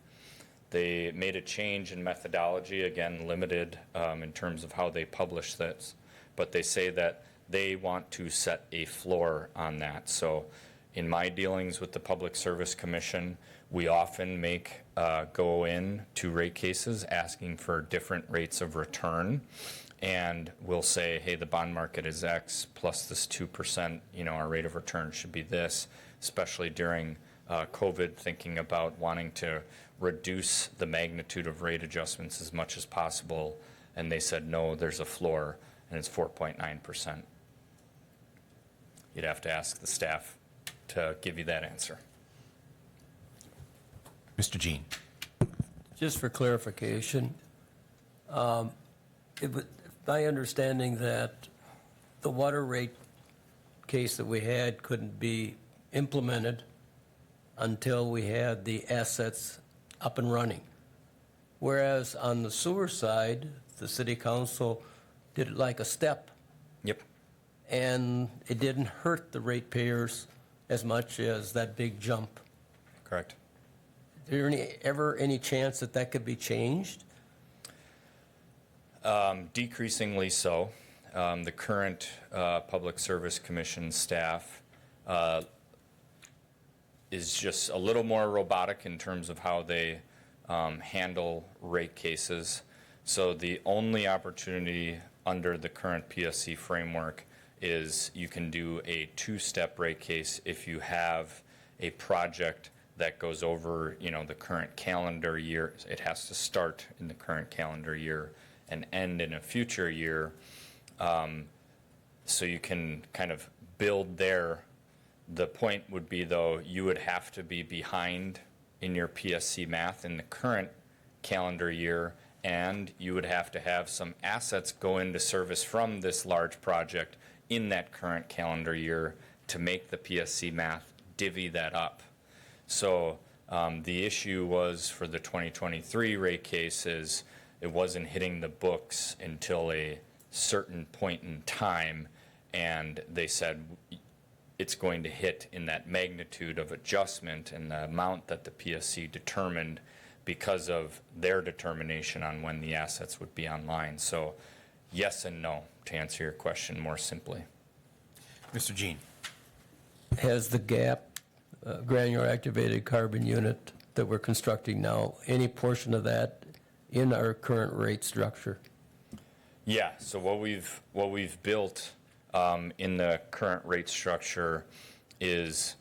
They made a change in methodology, again, limited in terms of how they publish this, but they say that they want to set a floor on that. So in my dealings with the Public Service Commission, we often go in to rate cases asking for different rates of return. And we'll say, hey, the bond market is X plus this 2%, our rate of return should be this, especially during COVID, thinking about wanting to reduce the magnitude of rate adjustments as much as possible. And they said, no, there's a floor, and it's 4.9%. You'd have to ask the staff to give you that answer. Mr. Jean. Just for clarification, it was my understanding that the water rate case that we had couldn't be implemented until we had the assets up and running. Whereas on the sewer side, the city council did it like a step, Yep. and it didn't hurt the ratepayers as much as that big jump. Correct. Is there ever any chance that that could be changed? Decreasingly so. The current Public Service Commission staff is just a little more robotic in terms of how they handle rate cases. So the only opportunity under the current PSC framework is you can do a two-step rate case if you have a project that goes over, the current calendar year. It has to start in the current calendar year and end in a future year. So you can kind of build there. The point would be, though, you would have to be behind in your PSC math in the current calendar year, and you would have to have some assets go into service from this large project in that current calendar year to make the PSC math divvy that up. So the issue was for the 2023 rate cases, it wasn't hitting the books until a certain point in time, and they said it's going to hit in that magnitude of adjustment and the amount that the PSC determined because of their determination on when the assets would be online. So yes and no, to answer your question more simply. Mr. Jean. Has the GAP, granular activated carbon unit that we're constructing now, any portion of that in our current rate structure? Yeah, so what we've built in the current rate structure is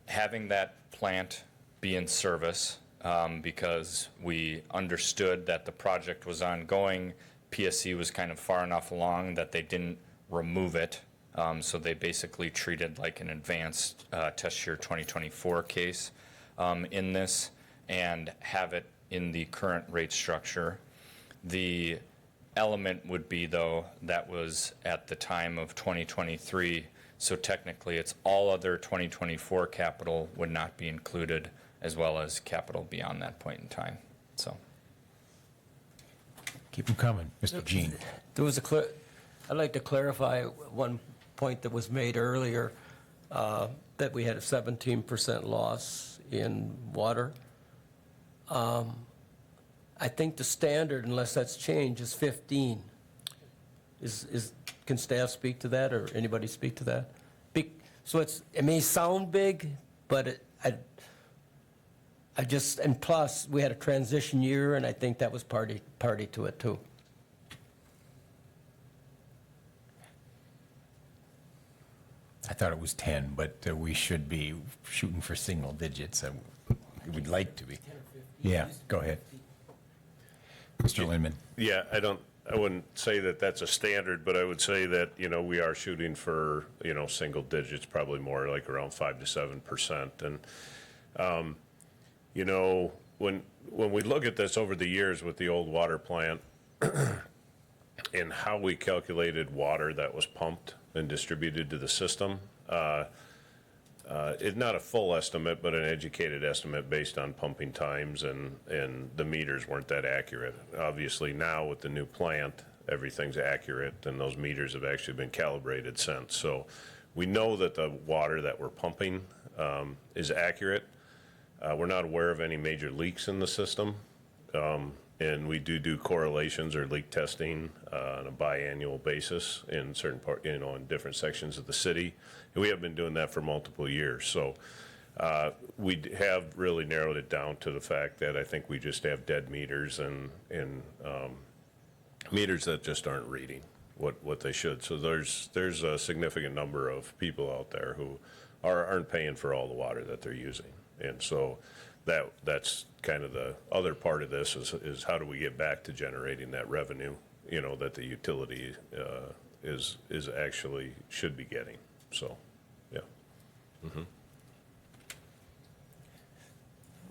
having that plant be in service because we understood that the project was ongoing. PSC was kind of far enough along that they didn't remove it. So they basically treated like an advanced test year 2024 case in this and have it in the current rate structure. The element would be, though, that was at the time of 2023, so technically it's all other 2024 capital would not be included, as well as capital beyond that point in time. So Keep them coming. Mr. Jean. There was I'd like to clarify one point that was made earlier, that we had a 17% loss in water. I think the standard, unless that's changed, is 15. Can staff speak to that, or anybody speak to that? So it may sound big, but and plus, we had a transition year, and I think that was party to it, too. I thought it was 10, but we should be shooting for single digits. We'd like to be. Yeah, go ahead. Mr. Lindman. Yeah, I wouldn't say that that's a standard, but I would say that, we are shooting for, single digits, probably more like around 5 to 7%. And, when we look at this over the years with the old water plant and how we calculated water that was pumped and distributed to the system, it's not a full estimate, but an educated estimate based on pumping times, and the meters weren't that accurate. Obviously now with the new plant, everything's accurate, and those meters have actually been calibrated since. So we know that the water that we're pumping is accurate. We're not aware of any major leaks in the system. And we do correlations or leak testing on a biannual basis in certain in different sections of the city. And we have been doing that for multiple years. So we have really narrowed it down to the fact that I think we just have dead meters and meters that just aren't reading what they should. So there's a significant number of people out there who aren't paying for all the water that they're using. And so that's kind of the other part of this is how do we get back to generating that revenue, that the utility is actually should be getting. So, yeah.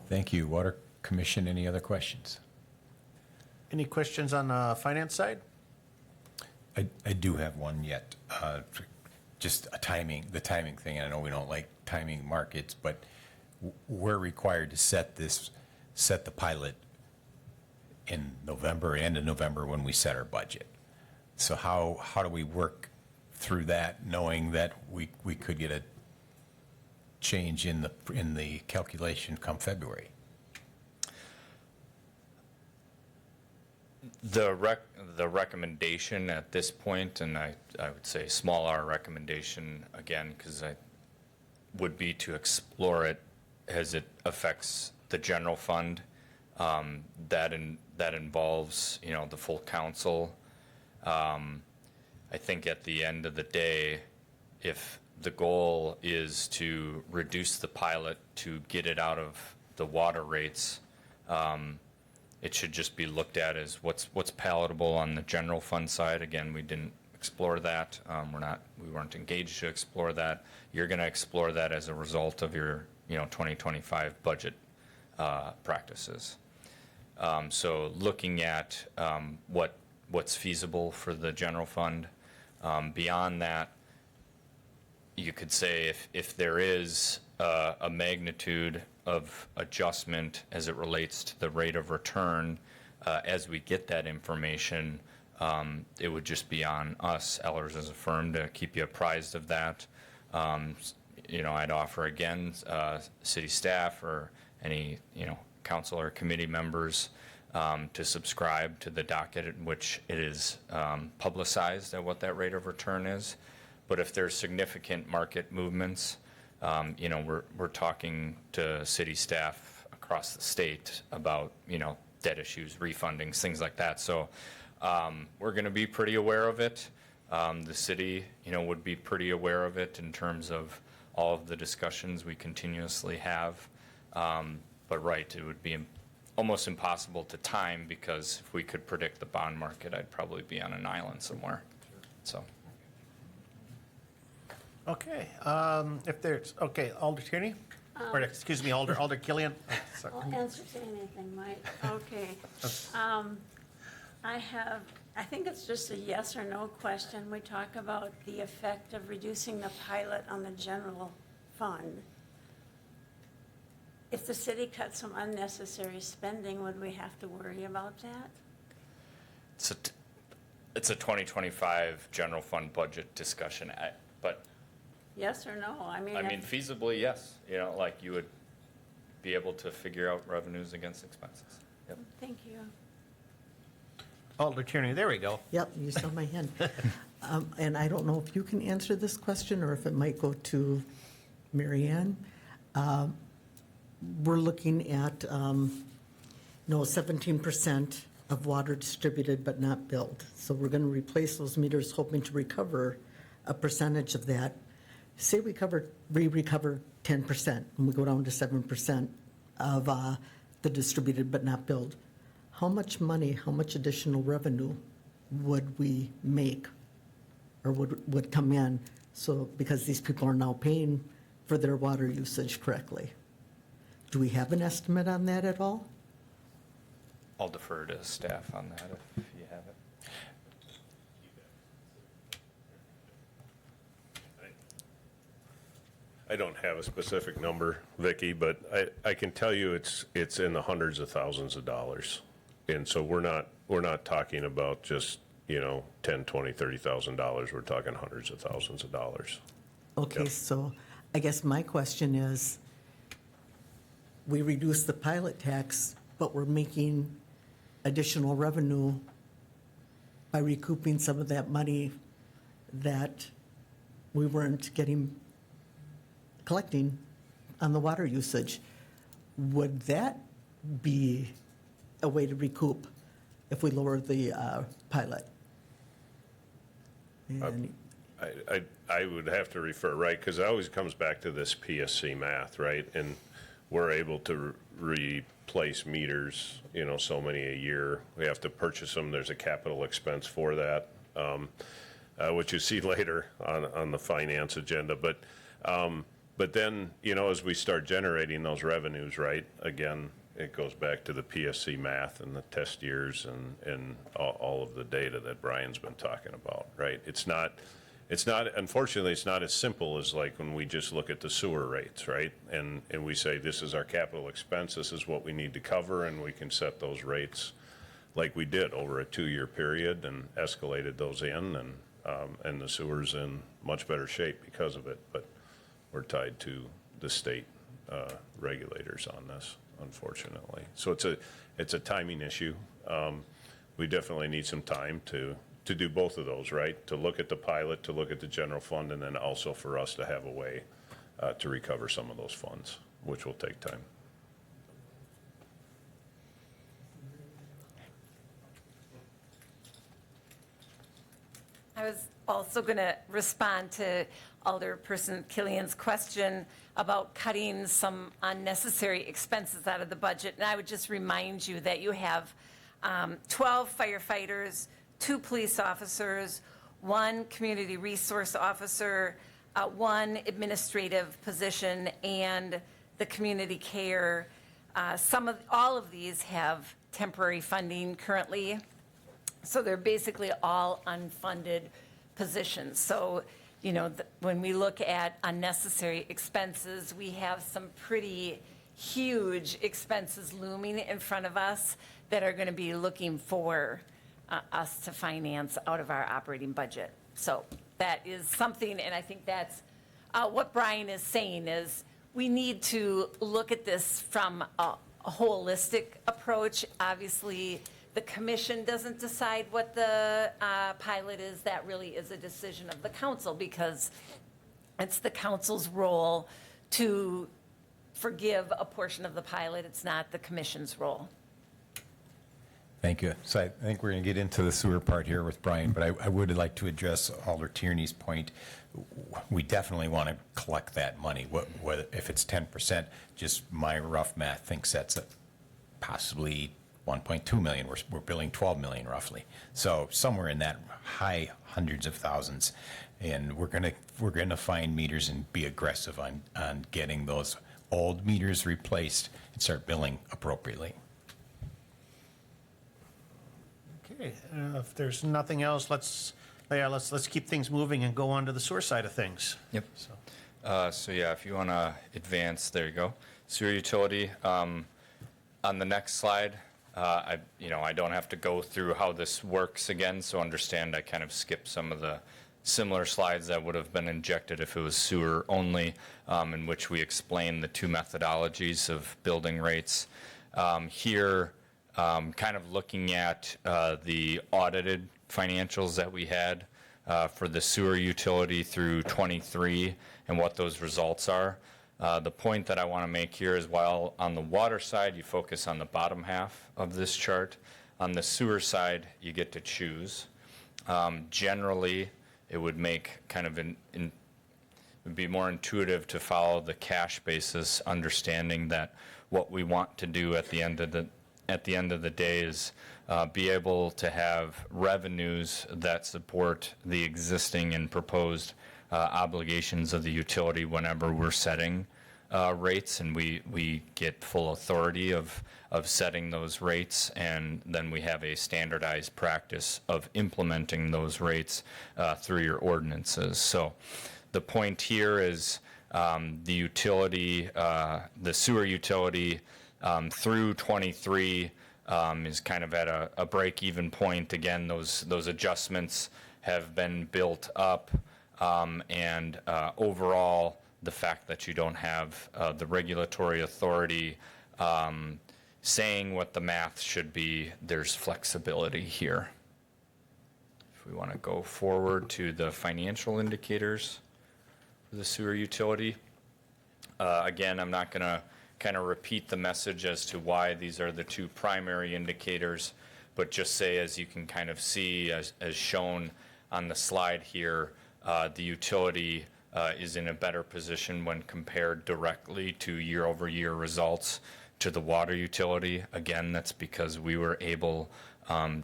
Thank you. Water Commission, any other questions? Any questions on the finance side? I do have one yet. Just the timing thing. I know we don't like timing markets, but we're required to set the pilot in November, end of November when we set our budget. So how do we work through that, knowing that we could get a change in the calculation come February? The recommendation at this point, and I would say small r recommendation again, because I would be to explore it as it affects the general fund. That involves, the full council. I think at the end of the day, if the goal is to reduce the pilot to get it out of the water rates, it should just be looked at as what's palatable on the general fund side. Again, we didn't explore that. We weren't engaged to explore that. You're going to explore that as a result of your 2025 budget practices. So looking at what's feasible for the general fund. Beyond that, you could say if there is a magnitude of adjustment as it relates to the rate of return, as we get that information, it would just be on us, Ellers as a firm, to keep you apprised of that. I'd offer again, city staff or any, council or committee members to subscribe to the docket in which it is publicized at what that rate of return is. But if there's significant market movements, we're talking to city staff across the state about, debt issues, refundings, things like that. So we're going to be pretty aware of it. The city, would be pretty aware of it in terms of all of the discussions we continuously have. But right, it would be almost impossible to time, because if we could predict the bond market, I'd probably be on an island somewhere. So. Okay, Alder Tierney? Or, excuse me, Alder Killian? Sorry. I'll answer to anything, Mike. Okay. I think it's just a yes or no question. We talk about the effect of reducing the pilot on the general fund. If the city cut some unnecessary spending, would we have to worry about that? It's a 2025 general fund budget discussion, but Yes or no? I mean, feasibly, yes. You would be able to figure out revenues against expenses. Yep. Thank you. Alder Tierney, there we go. Yep, you saw my hand. And I don't know if you can answer this question or if it might go to Mary Ann. We're looking at, 17% of water distributed but not billed. So we're going to replace those meters, hoping to recover a percentage of that. Say we recover 10%, and we go down to 7% of the distributed but not billed. How much money, how much additional revenue would we make or would come in? So, because these people are now paying for their water usage correctly. Do we have an estimate on that at all? I'll defer to staff on that if you have it. I don't have a specific number, Vicki, but I can tell you it's in the hundreds of thousands of dollars. And so we're not talking about just, $10,000, $20,000, $30,000. We're talking hundreds of thousands of dollars. Okay, Yep. so I guess my question is, we reduce the pilot tax, but we're making additional revenue by recouping some of that money that we weren't collecting on the water usage. Would that be a way to recoup if we lower the pilot? And I would have to refer, right, because it always comes back to this PSC math, right? And we're able to replace meters, so many a year. We have to purchase them, there's a capital expense for that, which you see later on the finance agenda. But then, as we start generating those revenues, right, again, it goes back to the PSC math and the test years and all of the data that Brian's been talking about, right? Unfortunately, it's not as simple as like when we just look at the sewer rates, right? And we say, this is our capital expense, this is what we need to cover, and we can set those rates like we did over a 2-year period and escalated those in, and the sewer's in much better shape because of it. But we're tied to the state regulators on this, unfortunately. So it's a timing issue. We definitely need some time to do both of those, right? To look at the pilot, to look at the general fund, and then also for us to have a way to recover some of those funds, which will take time. I was also going to respond to Alderperson Killian's question about cutting some unnecessary expenses out of the budget. And I would just remind you that you have 12 firefighters, 2 police officers, 1 community resource officer, 1 administrative position, and the community care. All of these have temporary funding currently. So they're basically all unfunded positions. So, when we look at unnecessary expenses, we have some pretty huge expenses looming in front of us that are going to be looking for us to finance out of our operating budget. So that is something, and I think that's what Brian is saying is we need to look at this from a holistic approach. Obviously, the commission doesn't decide what the pilot is. That really is a decision of the council because it's the council's role to forgive a portion of the pilot. It's not the commission's role. Thank you. So I think we're going to get into the sewer part here with Brian, but I would like to address Alder Tierney's point. We definitely want to collect that money. If it's 10%, just my rough math thinks that's possibly 1.2 million. We're billing 12 million roughly. So somewhere in that high hundreds of thousands, and we're gonna find meters and be aggressive on getting those old meters replaced and start billing appropriately. Okay, if there's nothing else, let's keep things moving and go on to the sewer side of things. Yep. So. So yeah, if you want to advance, there you go. Sewer utility. On the next slide, I don't have to go through how this works again, so understand I kind of skipped some of the similar slides that would have been injected if it was sewer only, in which we explain the 2 methodologies of building rates. Here, kind of looking at the audited financials that we had for the sewer utility through 23 and what those results are. The point that I want to make here is while on the water side you focus on the bottom half of this chart, on the sewer side you get to choose. Generally, it would make kind of it would be more intuitive to follow the cash basis, understanding that what we want to do at the end of the day is be able to have revenues that support the existing and proposed obligations of the utility whenever we're setting rates, and we get full authority of setting those rates, and then we have a standardized practice of implementing those rates through your ordinances. So the point here is the utility, the sewer utility through 23 is kind of at a break-even point. Again, those adjustments have been built up, and overall the fact that you don't have the regulatory authority saying what the math should be, there's flexibility here. If we want to go forward to the financial indicators for the sewer utility, again, I'm not going to kind of repeat the message as to why these are the two primary indicators, but just say, as you can kind of see, as shown on the slide here, the utility is in a better position when compared directly to year-over-year results to the water utility. Again, that's because we were able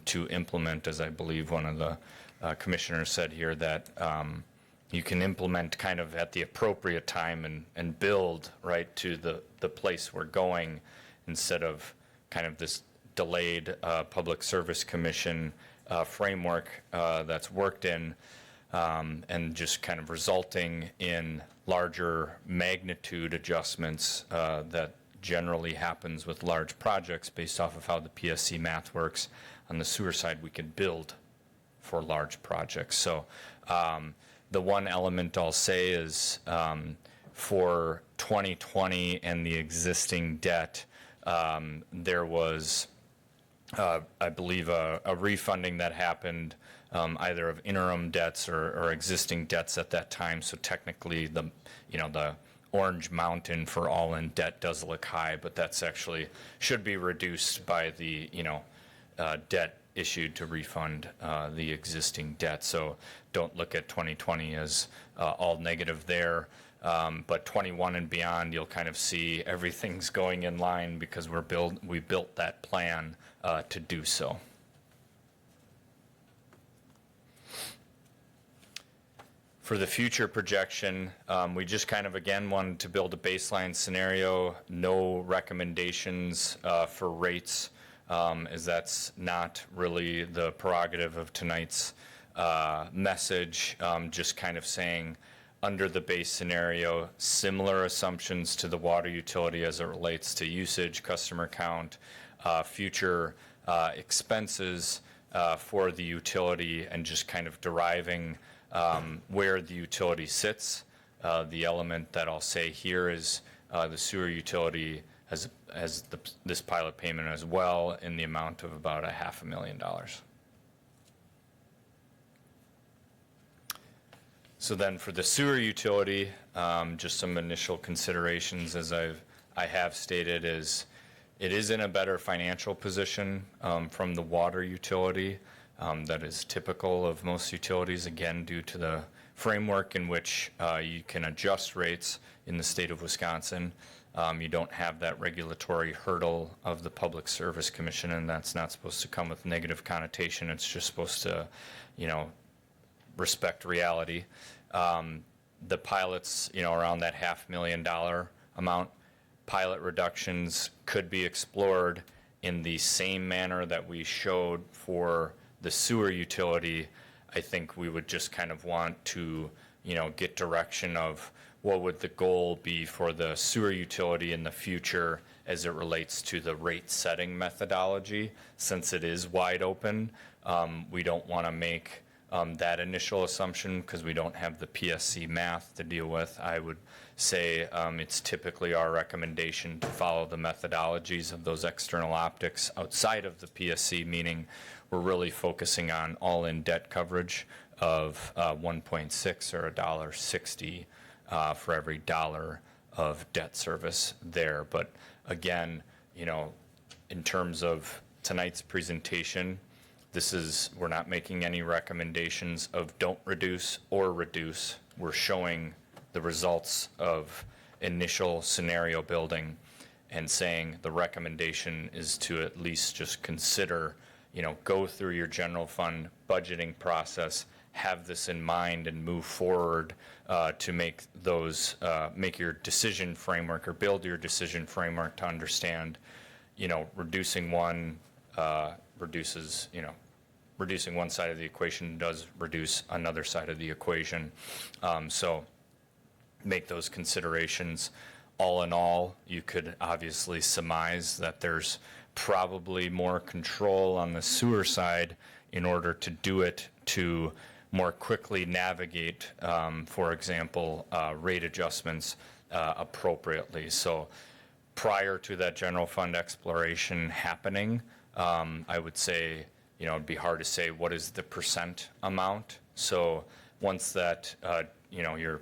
to implement, as I believe one of the commissioners said here, that you can implement kind of at the appropriate time and build right to the place we're going, instead of kind of this delayed Public Service Commission framework that's worked in, and just kind of resulting in larger magnitude adjustments that generally happens with large projects based off of how the PSC math works. On the sewer side, we can build for large projects. So the one element I'll say is for 2020 and the existing debt, there was, I believe, a refunding that happened either of interim debts or existing debts at that time. So technically, the Orange Mountain for all-in debt does look high, but that's actually should be reduced by the debt issued to refund the existing debt. So don't look at 2020 as all negative there. But 21 and beyond, you'll kind of see everything's going in line because we built that plan to do so. For the future projection, we just kind of, again, wanted to build a baseline scenario, no recommendations for rates, as that's not really the prerogative of tonight's message, just kind of saying, under the base scenario, similar assumptions to the water utility as it relates to usage, customer count, future expenses for the utility, and just kind of deriving where the utility sits. The element that I'll say here is the sewer utility has this pilot payment as well in the amount of about $500,000. So then for the sewer utility, just some initial considerations, as I have stated, is it is in a better financial position from the water utility. That is typical of most utilities, again, due to the framework in which you can adjust rates in the state of Wisconsin. You don't have that regulatory hurdle of the Public Service Commission, and that's not supposed to come with negative connotation. It's just supposed to, respect reality. The pilots, around that $500,000 amount, pilot reductions could be explored in the same manner that we showed for the sewer utility. I think we would just kind of want to, get direction of what would the goal be for the sewer utility in the future as it relates to the rate setting methodology. Since it is wide open, we don't want to make that initial assumption because we don't have the PSC math to deal with. I would say it's typically our recommendation to follow the methodologies of those external optics outside of the PSC, meaning we're really focusing on all-in debt coverage of 1.6 or $1.60 for every dollar of debt service there. But again, in terms of tonight's presentation, we're not making any recommendations of don't reduce or reduce. We're showing the results of initial scenario building and saying the recommendation is to at least just consider, go through your general fund budgeting process, have this in mind, and move forward to make your decision framework or build your decision framework to understand, reducing one reducing one side of the equation does reduce another side of the equation. So make those considerations. All in all, you could obviously surmise that there's probably more control on the sewer side in order to do it to more quickly navigate, for example, rate adjustments appropriately. So prior to that general fund exploration happening, I would say, it'd be hard to say what is the percent amount. So once that, your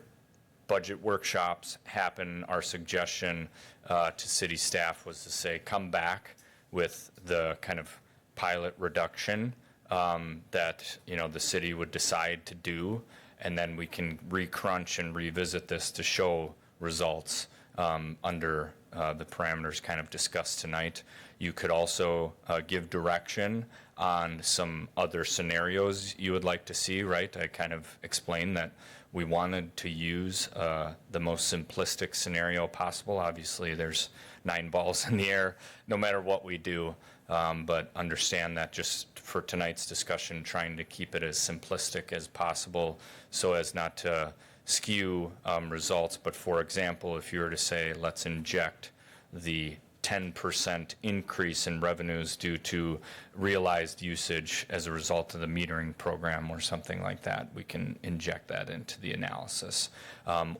budget workshops happen, our suggestion to city staff was to say, come back with the kind of pilot reduction that, the city would decide to do, and then we can recrunch and revisit this to show results under the parameters kind of discussed tonight. You could also give direction on some other scenarios you would like to see, right? I kind of explained that we wanted to use the most simplistic scenario possible. Obviously, there's 9 balls in the air no matter what we do, but understand that just for tonight's discussion, trying to keep it as simplistic as possible so as not to skew results. But for example, if you were to say, let's inject the 10% increase in revenues due to realized usage as a result of the metering program or something like that, we can inject that into the analysis.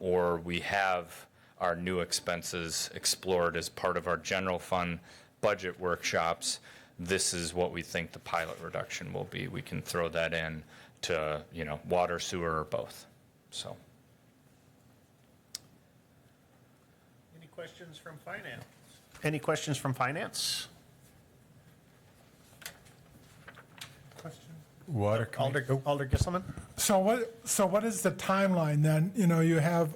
Or we have our new expenses explored as part of our general fund budget workshops. This is what we think the pilot reduction will be. We can throw that in to, water, sewer, or both. So. Any questions from finance? Any questions from finance? Water Committee. Alder Gisselman? So what is the timeline then? You have,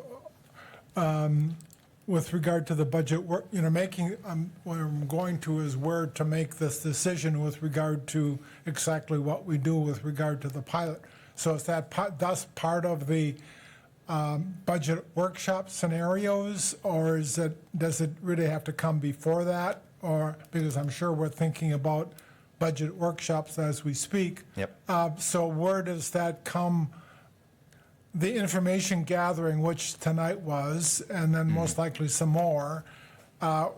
with regard to the budget work, making, what I'm going to is where to make this decision with regard to exactly what we do with regard to the pilot. So is that thus part of the budget workshop scenarios, or does it really have to come before that? Or, because I'm sure we're thinking about budget workshops as we speak. Yep. So where does that come, the information gathering, which tonight was, and then most likely some more.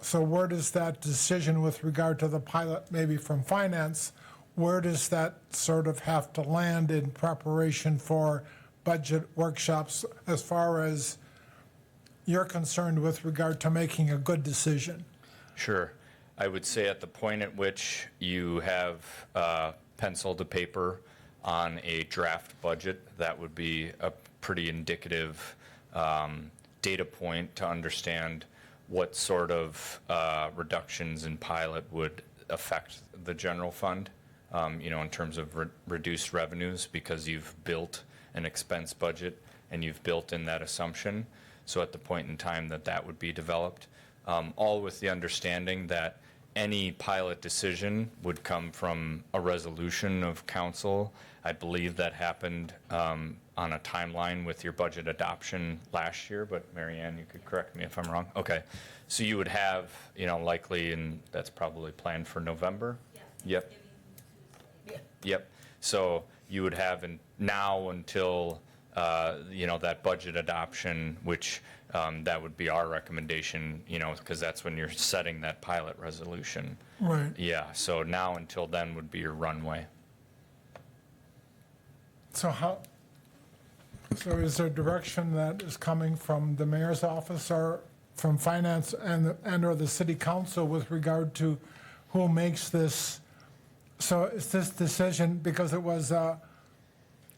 So where does that decision with regard to the pilot, maybe from finance, where does that sort of have to land in preparation for budget workshops as far as you're concerned with regard to making a good decision? Sure. I would say at the point at which you have pencil to paper on a draft budget, that would be a pretty indicative data point to understand what sort of reductions in pilot would affect the general fund, in terms of reduced revenues, because you've built an expense budget and you've built in that assumption. So at the point in time that would be developed, all with the understanding that any pilot decision would come from a resolution of council. I believe that happened on a timeline with your budget adoption last year, but Mary Ann, you could correct me if I'm wrong. Okay. So you would have, likely, and that's probably planned for November? Yep. Yep. So you would have now until, that budget adoption, which that would be our recommendation, because that's when you're setting that pilot resolution. Right. Yeah. So now until then would be your runway. So is there direction that is coming from the mayor's office or from finance and or the city council with regard to who makes this? So is this decision, because it was a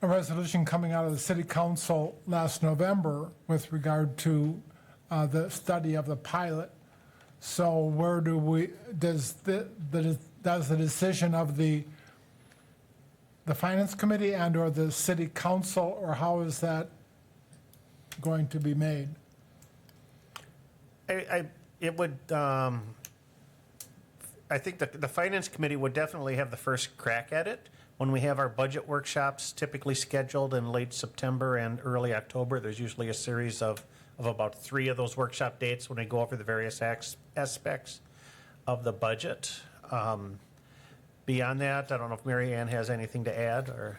resolution coming out of the city council last November with regard to the study of the pilot. So where does the decision of the finance committee and or the city council, or how is that going to be made? I think the finance committee would definitely have the first crack at it. When we have our budget workshops typically scheduled in late September and early October, there's usually a series of about 3 of those workshop dates when we go over the various aspects of the budget. Beyond that, I don't know if Mary Ann has anything to add, or?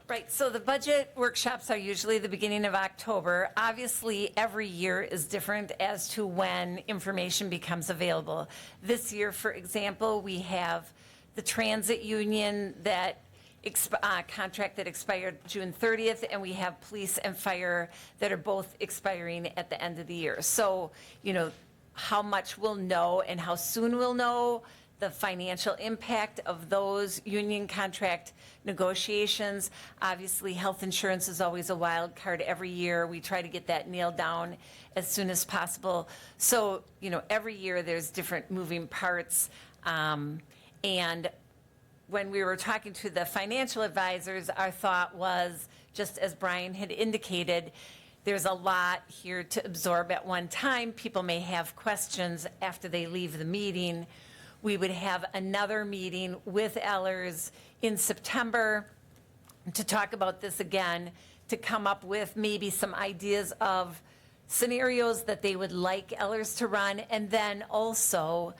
Right, so the budget workshops are usually the beginning of October. Obviously, every year is different as to when information becomes available. This year, for example, we have the transit union that contract that expired June 30th, and we have police and fire that are both expiring at the end of the year. So, how much we'll know and how soon we'll know the financial impact of those union contract negotiations. Obviously, health insurance is always a wild card every year. We try to get that nailed down as soon as possible. So, every year there's different moving parts. And when we were talking to the financial advisors, our thought was, just as Brian had indicated, there's a lot here to absorb at one time. People may have questions after they leave the meeting. We would have another meeting with Ellers in September to talk about this again, to come up with maybe some ideas of scenarios that they would like Ellers to run, and then also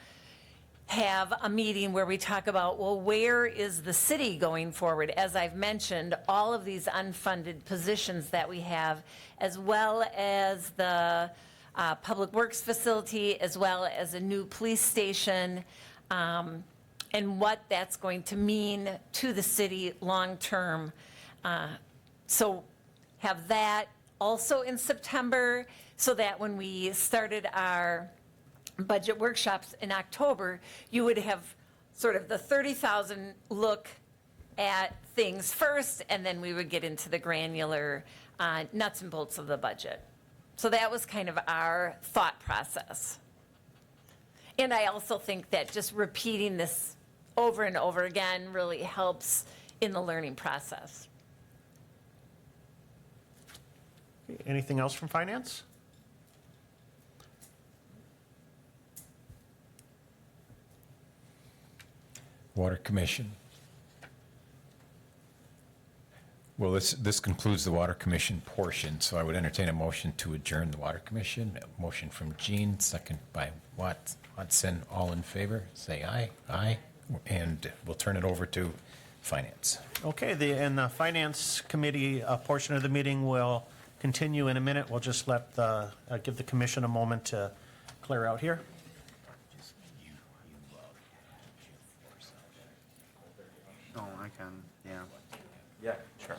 have a meeting where we talk about, well, where is the city going forward? As I've mentioned, all of these unfunded positions that we have, as well as the Public Works facility, as well as a new police station, and what that's going to mean to the city long-term. So have that also in September, so that when we started our budget workshops in October, you would have sort of the 30,000 look at things first, and then we would get into the granular nuts and bolts of the budget. So that was kind of our thought process. And I also think that just repeating this over and over again really helps in the learning process. Anything else from finance? Water Commission. Well, this concludes the Water Commission portion, so I would entertain a motion to adjourn the Water Commission. A motion from Jean, second by Watson. All in favor, say aye. Aye. And we'll turn it over to Finance. Okay, the Finance Committee portion of the meeting will continue in a minute. We'll just give the commission a moment to clear out here. Oh, I can, yeah. Yeah, sure.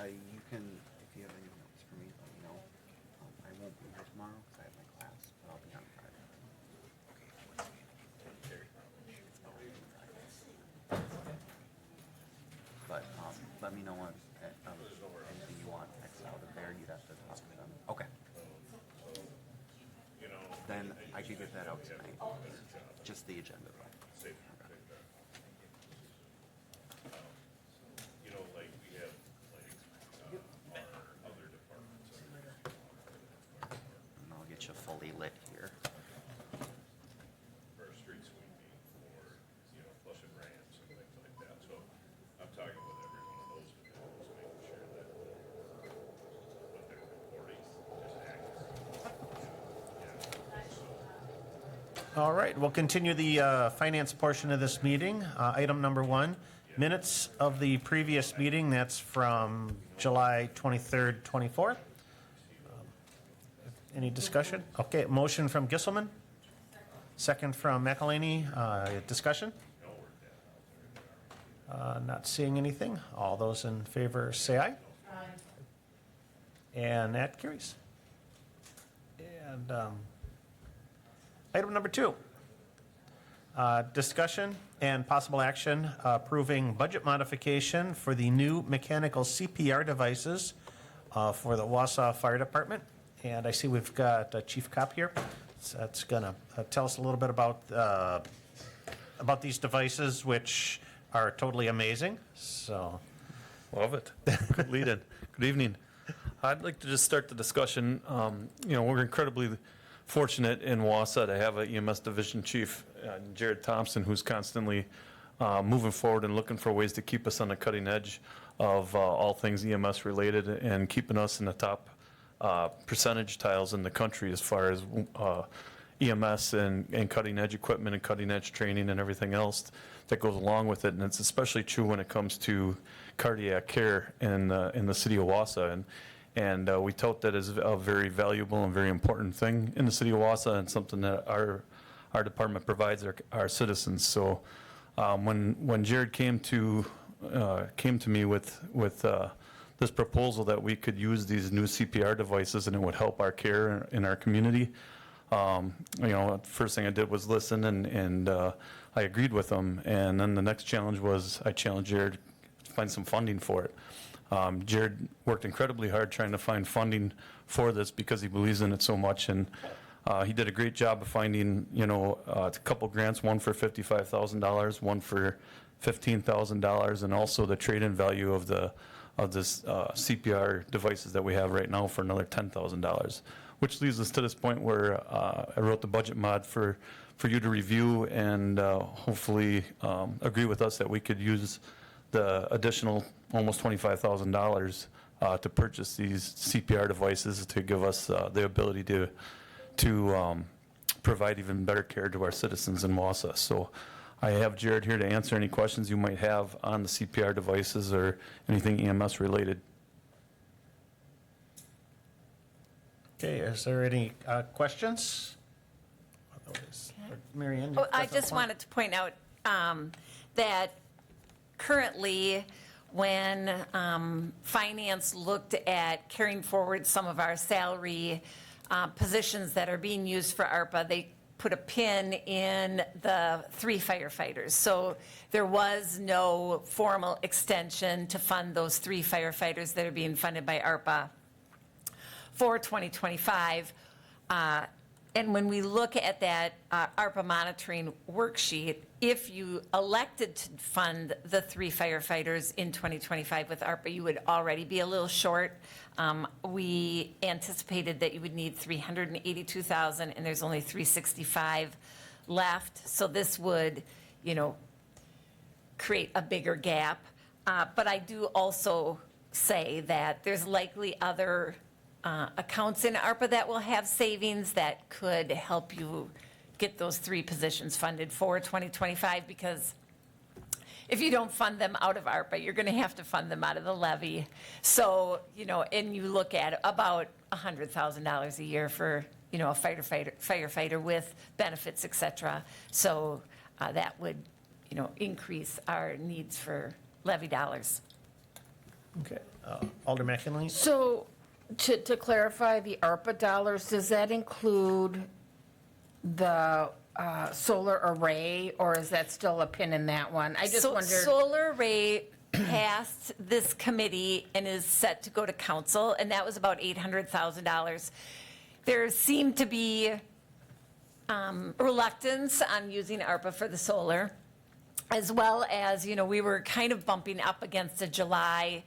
You can, if you have any notes for me, let me know. I won't be here tomorrow because I have my class, but I'll be on Friday. But, let me know what, anything you want X out of there, you'd have to talk to them. Okay. Then I could get that out tonight, just the agenda though. And I'll get you fully lit here. For street sweeping, for, flushing ramps and things like that. So I'm talking with every one of those individuals, making sure that what they're reporting is accurate. All right, we'll continue the finance portion of this meeting. Item number 1, minutes of the previous meeting. That's from July 23rd, 24th. Any discussion? Okay, motion from Gisselman. Second from McElhaney. Discussion? Not seeing anything. All those in favor say aye. Aye. And that carries. And item number 2, discussion and possible action approving budget modification for the new mechanical CPR devices for the Wausau Fire Department. And I see we've got Chief Kopp here. So that's going to tell us a little bit about these devices, which are totally amazing. So, Love it. Good lead in. Good evening. I'd like to just start the discussion. We're incredibly fortunate in Wausau to have a EMS division chief, Jared Thompson, who's constantly moving forward and looking for ways to keep us on the cutting edge of all things EMS related and keeping us in the top percentage tiles in the country as far as EMS and cutting edge equipment and cutting edge training and everything else that goes along with it. And it's especially true when it comes to cardiac care in the city of Wausau. And we tout that as a very valuable and very important thing in the city of Wausau, and something that our department provides our citizens. So when Jared came to me with this proposal that we could use these new CPR devices and it would help our care in our community, first thing I did was listen, and I agreed with him. And then the next challenge was I challenged Jared to find some funding for it. Jared worked incredibly hard trying to find funding for this because he believes in it so much, and he did a great job of finding, a couple grants, one for $55,000, one for $15,000, and also the trade-in value of this CPR devices that we have right now for another $10,000, which leads us to this point where I wrote the budget mod for you to review and hopefully agree with us that we could use the additional almost $25,000 to purchase these CPR devices to give us the ability to provide even better care to our citizens in Wausau. So I have Jared here to answer any questions you might have on the CPR devices or anything EMS related. Okay, is there any questions? Otherwise, Mary Ann? I just wanted to point out that currently, when finance looked at carrying forward some of our salary positions that are being used for ARPA, they put a pin in the 3 firefighters. So there was no formal extension to fund those 3 firefighters that are being funded by ARPA for 2025. And when we look at that ARPA monitoring worksheet, if you elected to fund the 3 firefighters in 2025 with ARPA, you would already be a little short. We anticipated that you would need $382,000, and there's only $365 left. So this would, create a bigger gap. But I do also say that there's likely other accounts in ARPA that will have savings that could help you get those 3 positions funded for 2025, because if you don't fund them out of ARPA, you're going to have to fund them out of the levy. So, and you look at about $100,000 a year for, a firefighter with benefits, et cetera. So that would, increase our needs for levy dollars. Okay, Alder McKinley? So, to clarify, the ARPA dollars, does that include the solar array, or is that still a pin in that one? I just wondered. Solar array passed this committee and is set to go to council, and that was about $800,000. There seemed to be reluctance on using ARPA for the solar, as well as, we were kind of bumping up against a July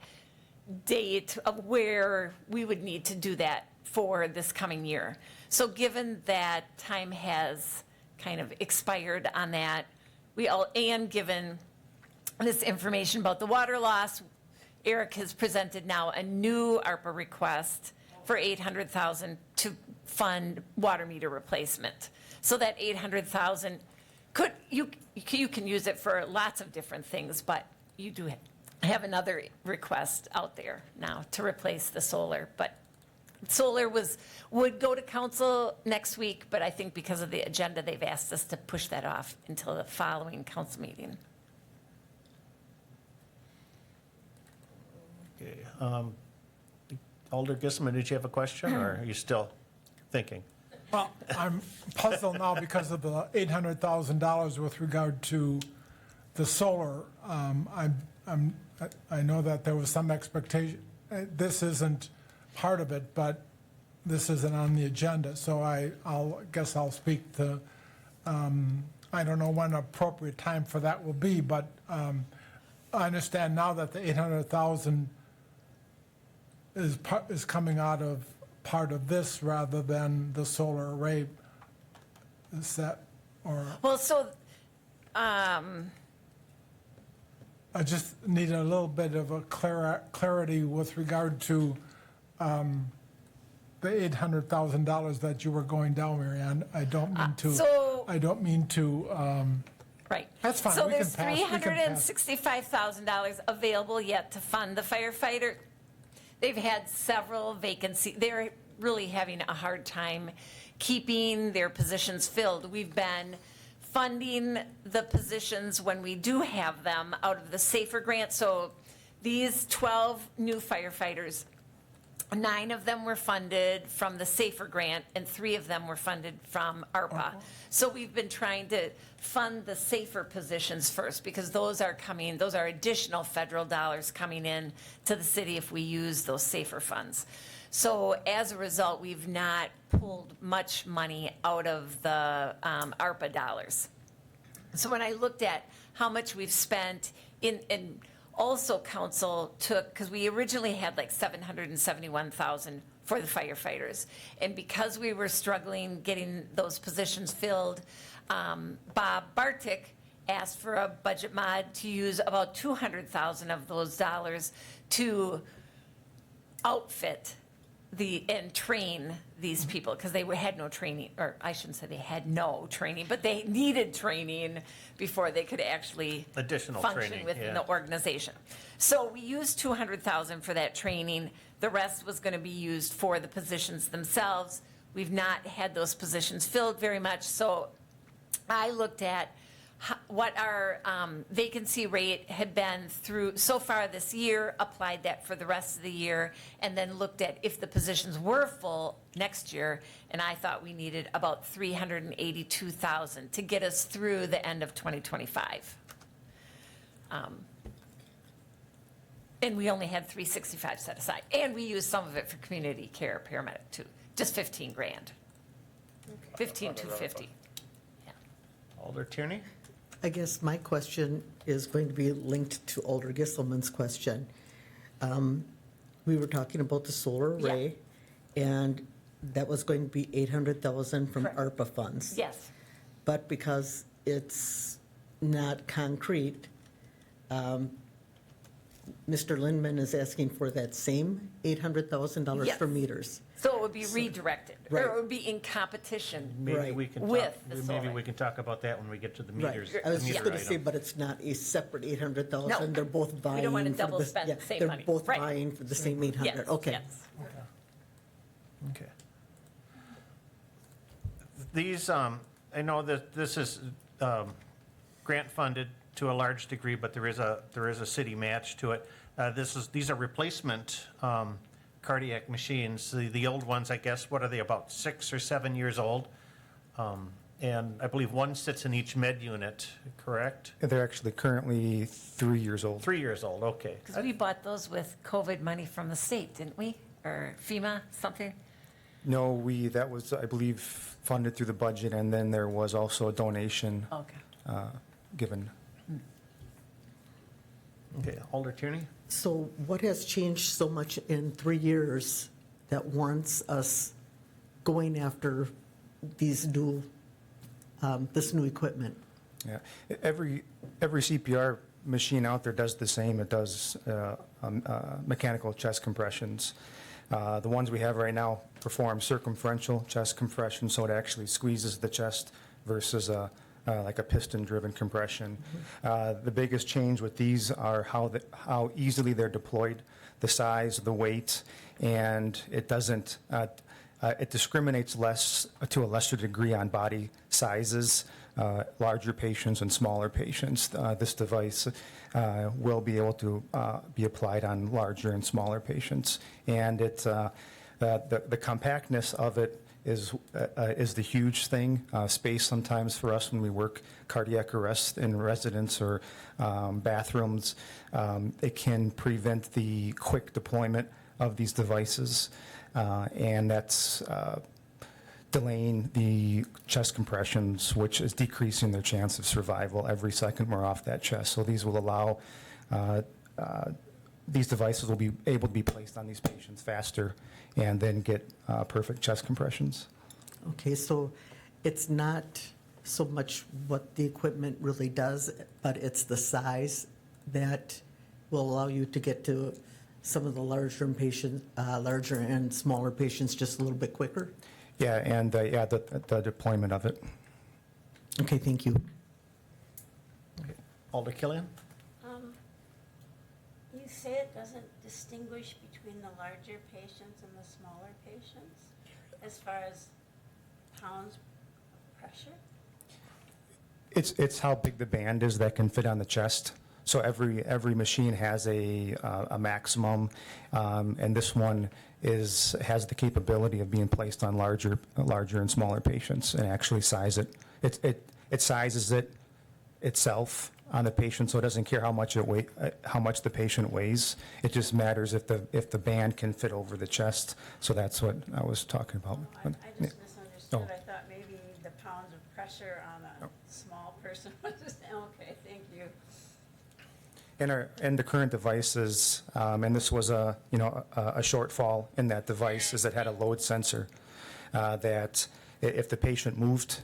date of where we would need to do that for this coming year. So given that time has kind of expired on that, and given this information about the water loss, Eric has presented now a new ARPA request for $800,000 to fund water meter replacement. So that $800,000 you can use it for lots of different things, but you do have another request out there now to replace the solar. But solar would go to council next week, but I think because of the agenda, they've asked us to push that off until the following council meeting. Okay, Alder Gisselman, did you have a question, or are you still thinking? Well, I'm puzzled now because of the $800,000 with regard to the solar. I know that there was some expectation. This isn't part of it, but this isn't on the agenda. So I'll guess I'll speak to. I don't know when an appropriate time for that will be, but I understand now that the $800,000 is coming out of part of this rather than the solar array. Is that, or? Well, so, I just need a little bit of a clarity with regard to the $800,000 that you were going down, Mary Ann. I don't mean to. right. That's fine. So We can there's pass. We can pass. $365,000 available yet to fund the firefighter. They've had several vacancies. They're really having a hard time keeping their positions filled. We've been funding the positions when we do have them out of the SAFER grant. So these 12 new firefighters, 9 of them were funded from the SAFER grant, and 3 of them were funded from ARPA. So we've been trying to fund the SAFER positions first, because those are additional federal dollars coming in to the city if we use those SAFER funds. So as a result, we've not pulled much money out of the ARPA dollars. So when I looked at how much we've spent in also council took, because we originally had like 771,000 for the firefighters. And because we were struggling getting those positions filled, Bob Bartik asked for a budget mod to use about 200,000 of those dollars to outfit and train these people, because they had no training, or I shouldn't say they had no training, but they needed training before they could actually Additional function training, within yeah. the organization. So we used 200,000 for that training. The rest was going to be used for the positions themselves. We've not had those positions filled very much, so I looked at what our vacancy rate had been through so far this year, applied that for the rest of the year, and then looked at if the positions were full next year, and I thought we needed about 382,000 to get us through the end of 2025. And we only had 365 set aside, and we used some of it for community care paramedic too, just 15 grand, 15,250. Alder Tierney? I guess my question is going to be linked to Alder Gisselman's question. We were talking about the solar array, and that was going to be 800,000 from Correct. ARPA funds. Yes. But because it's not concrete, Mr. Lindman is asking for that same $800,000 Yes. for meters. So it would be redirected, Right. or it would be in competition. Maybe Right. we can With talk, the maybe solar. we can talk about that when we get to the Right. meters. I was the just meter going to say, item. but it's not a separate 800,000. No. They're both vying. We don't want to for double the- spend yeah, the same they're money. both Right. vying for the same 800. Yes, Okay. yes. Okay. These, I know that this is grant funded to a large degree, but there is a city match to it. These are replacement cardiac machines. The old ones, I guess, what are they, about 6 or 7 years old? And I believe one sits in each med unit, correct? They're actually currently 3 years old. 3 years old, okay. Because we bought those with COVID money from the state, didn't we? Or FEMA, something? No, that was, I believe, funded through the budget, and then there was also a donation Okay. given. Okay, Alder Tierney? So what has changed so much in 3 years that warrants us going after these this new equipment? Yeah, every CPR machine out there does the same. It does mechanical chest compressions. The ones we have right now perform circumferential chest compression, so it actually squeezes the chest versus like a piston-driven compression. The biggest change with these are how easily they're deployed, the size, the weight, and it doesn't. It discriminates to a lesser degree on body sizes, larger patients and smaller patients. This device will be able to be applied on larger and smaller patients, and the compactness of it is the huge thing. Space sometimes for us when we work cardiac arrest in residence or bathrooms, it can prevent the quick deployment of these devices, and that's delaying the chest compressions, which is decreasing their chance of survival every second we're off that chest. So these will allow, these devices will be able to be placed on these patients faster and then get perfect chest compressions. Okay, so it's not so much what the equipment really does, but it's the size that will allow you to get to some of the larger and smaller patients just a little bit quicker? Yeah, and the deployment of it. Okay, thank you. Okay. Alder Killian? You say it doesn't distinguish between the larger patients and the smaller patients? as far as pounds of pressure? It's how big the band is that can fit on the chest. So every machine has a maximum, and this one has the capability of being placed on larger and smaller patients and actually size it. It sizes it itself on the patient, so it doesn't care how much the patient weighs. It just matters if the band can fit over the chest. So that's what I was talking about. I just misunderstood. Oh. I thought maybe the pounds of pressure on a small person was just, okay, thank you. And the current devices, and this was a shortfall in that device, is it had a load sensor that if the patient moved,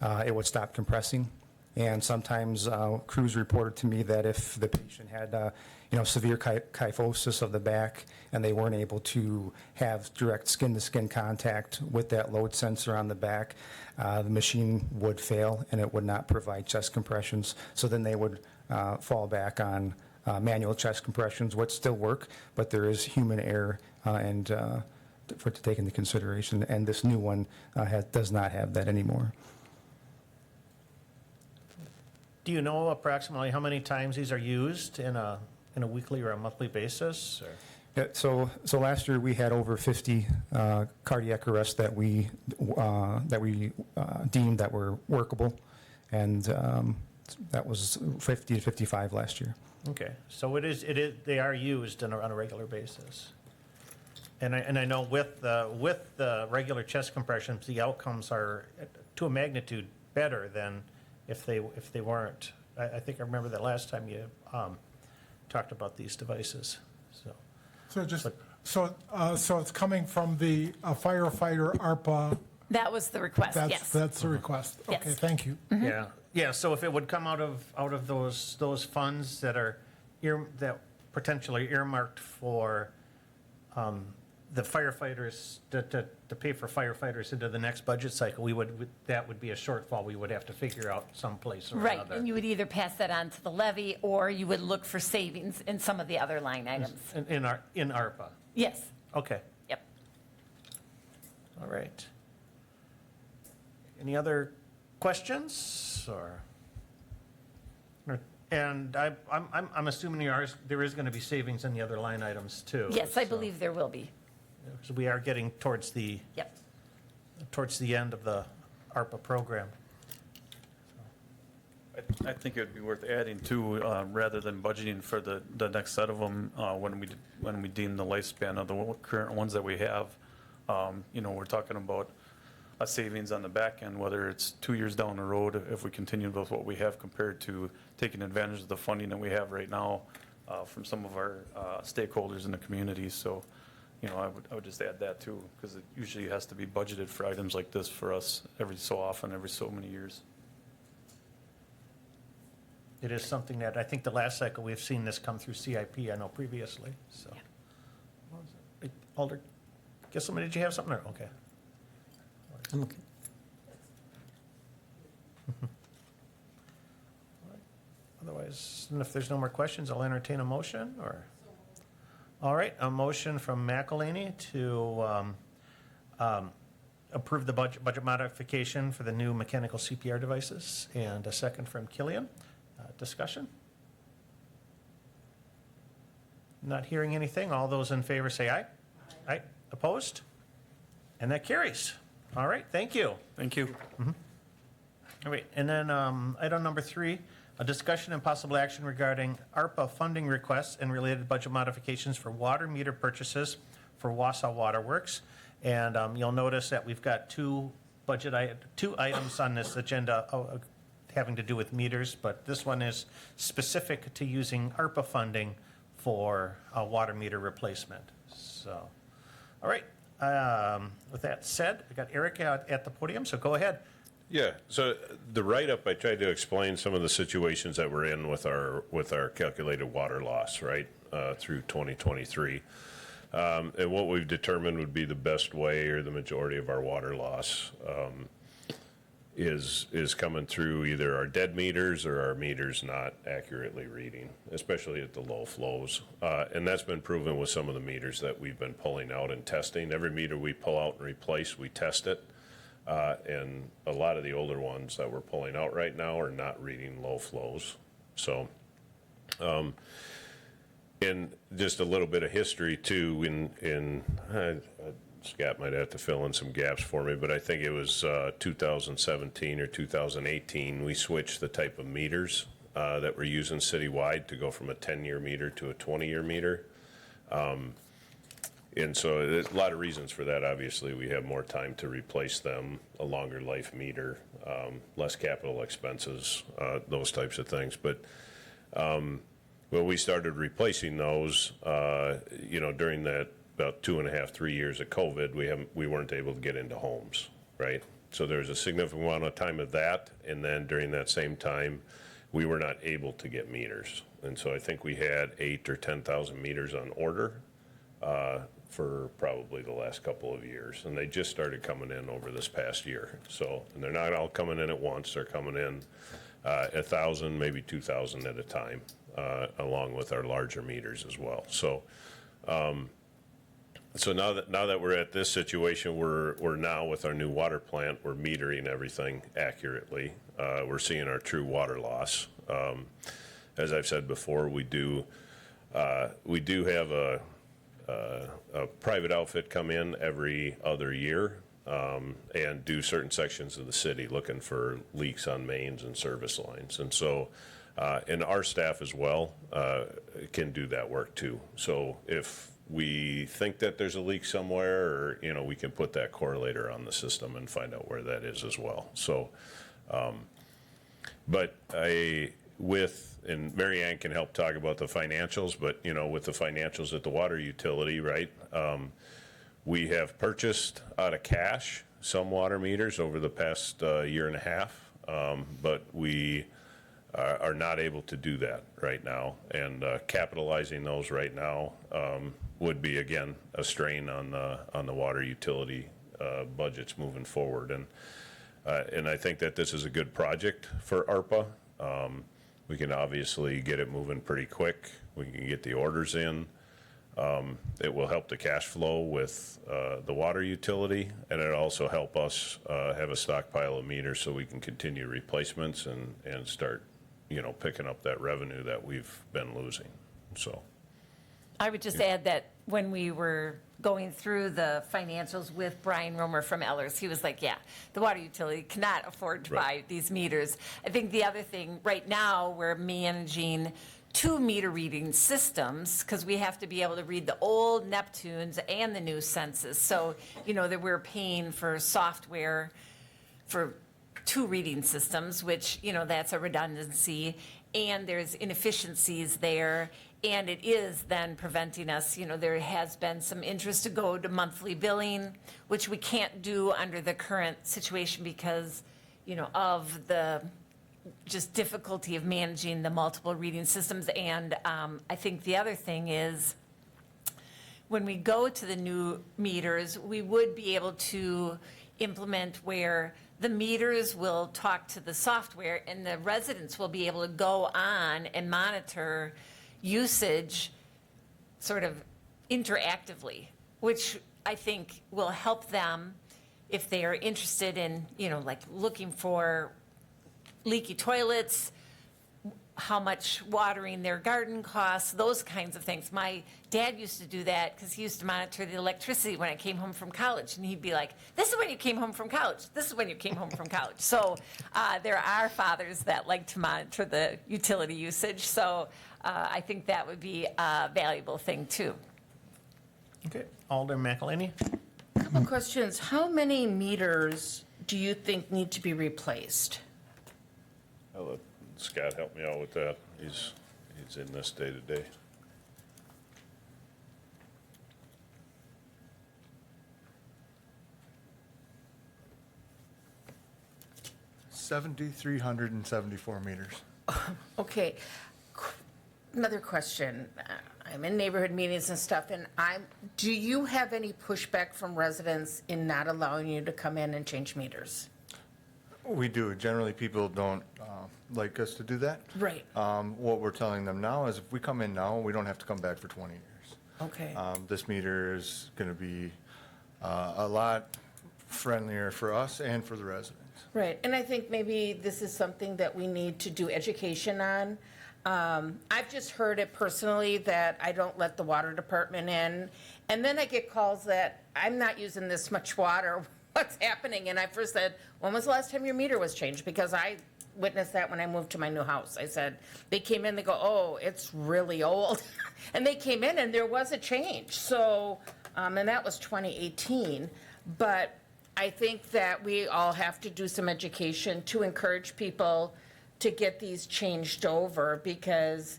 it would stop compressing. And sometimes crews reported to me that if the patient had severe kyphosis of the back and they weren't able to have direct skin-to-skin contact with that load sensor on the back, the machine would fail and it would not provide chest compressions. So then they would fall back on manual chest compressions, which still work, but there is human error and for to take into consideration. And this new one does not have that anymore. Do you know approximately how many times these are used in a weekly or a monthly basis? Or? Yeah, so last year we had over 50 cardiac arrests that we deemed that were workable, and that was 50 to 55 last year. Okay, so they are used on a regular basis. And I know with the regular chest compressions, the outcomes are to a magnitude better than if they weren't. I think I remember that last time you talked about these devices. So it's coming from the firefighter ARPA. That was the request, yes. That's the request. Yes. Okay, thank you. Yeah. So if it would come out of those funds that are that potentially earmarked for the firefighters to pay for firefighters into the next budget cycle, that would be a shortfall we would have to figure out someplace or Right, another. and you would either pass that on to the levy, or you would look for savings in some of the other line items. In ARPA. Yes, Okay. yep. All right. Any other questions or? And I'm assuming there is going to be savings in the other line items too. Yes, I believe there will be. Because we are getting towards the end of the ARPA program. I think it would be worth adding too, rather than budgeting for the next set of them, when we deem the lifespan of the current ones that we have. We're talking about a savings on the back end, whether it's 2 years down the road, if we continue with what we have compared to taking advantage of the funding that we have right now from some of our stakeholders in the community. So, I would just add that too, because it usually has to be budgeted for items like this for us every so often, every so many years. It is something that I think the last cycle we've seen this come through CIP, I know previously, so. What was it? Alder, Gisselman, did you have something? Okay. I'm okay. Otherwise, and if there's no more questions, I'll entertain a motion, or? All right, a motion from McElhaney to approve the budget modification for the new mechanical CPR devices, and a second from Killian. Discussion? Not hearing anything. All those in favor say aye. Aye. Opposed? And that carries. All right, thank you. Thank you. All right, and then item number 3, a discussion and possible action regarding ARPA funding requests and related budget modifications for water meter purchases for Wausau Waterworks. And you'll notice that we've got two items on this agenda having to do with meters, but this one is specific to using ARPA funding for water meter replacement. So, all right, with that said, I got Eric at the podium, so go ahead. Yeah, so the write-up, I tried to explain some of the situations that we're in with our calculated water loss, right, through 2023. And what we've determined would be the best way, or the majority of our water loss, is coming through either our dead meters or our meters not accurately reading, especially at the low flows. And that's been proven with some of the meters that we've been pulling out and testing. Every meter we pull out and replace, we test it. And a lot of the older ones that we're pulling out right now are not reading low flows. So, and just a little bit of history too, Scott might have to fill in some gaps for me, but I think it was 2017 or 2018, we switched the type of meters that we're using citywide to go from a 10-year meter to a 20-year meter. And so there's a lot of reasons for that. Obviously, we have more time to replace them, a longer life meter, less capital expenses, those types of things. But when we started replacing those, during that about 2.5, 3 years of COVID, we weren't able to get into homes, right? So there's a significant amount of time of that, and then during that same time, we were not able to get meters. And so I think we had 8,000 or 10,000 meters on order for probably the last couple of years, and they just started coming in over this past year. So, and they're not all coming in at once, they're coming in 1,000, maybe 2,000 at a time, along with our larger meters as well. So, so now that we're at this situation, we're now with our new water plant, we're metering everything accurately. We're seeing our true water loss. As I've said before, we do have a private outfit come in every other year and do certain sections of the city looking for leaks on mains and service lines. And so, and our staff as well can do that work too. So if we think that there's a leak somewhere, or, we can put that correlator on the system and find out where that is as well. So, but and Mary Ann can help talk about the financials, but, with the financials at the water utility, right? We have purchased out of cash some water meters over the past year and a half, but we are not able to do that right now. And capitalizing those right now would be, again, a strain on the water utility budgets moving forward. And I think that this is a good project for ARPA. We can obviously get it moving pretty quick. We can get the orders in. It will help the cash flow with the water utility, and it'll also help us have a stockpile of meters so we can continue replacements and start, picking up that revenue that we've been losing. So I would just add that when we were going through the financials with Brian Romer from Ellers, he was like, yeah, the water utility cannot afford to buy these meters. I think the other thing, right now, we're managing 2 meter reading systems because we have to be able to read the old Neptunes and the new census. So, that we're paying for software for 2 reading systems, which, that's a redundancy, and there's inefficiencies there. And it is then preventing us, there has been some interest to go to monthly billing, which we can't do under the current situation because, of the just difficulty of managing the multiple reading systems. And I think the other thing is when we go to the new meters, we would be able to implement where the meters will talk to the software and the residents will be able to go on and monitor usage sort of interactively, which I think will help them if they are interested in, like looking for leaky toilets, how much watering their garden costs, those kinds of things. My dad used to do that because he used to monitor the electricity when I came home from college. And he'd be like, this is when you came home from college. This is when you came home from college. So there are fathers that like to monitor the utility usage. So I think that would be a valuable thing too. Okay, Alder McElhaney. Couple of questions. How many meters do you think need to be replaced? I'll let Scott help me out with that. He's in this day to day. $7,374 meters. Okay. Another question. I'm in neighborhood meetings and stuff, and do you have any pushback from residents in not allowing you to come in and change meters? We do. Generally, people don't like us to do that. Right. What we're telling them now is if we come in now, we don't have to come back for 20 years. Okay. This meter is going to be a lot friendlier for us and for the residents. Right, and I think maybe this is something that we need to do education on. I've just heard it personally that I don't let the water department in, and then I get calls that I'm not using this much water, what's happening? And I first said, when was the last time your meter was changed? Because I witnessed that when I moved to my new house. I said, they came in, they go, oh, it's really old. And they came in and there was a change, so, and that was 2018. But I think that we all have to do some education to encourage people to get these changed over, because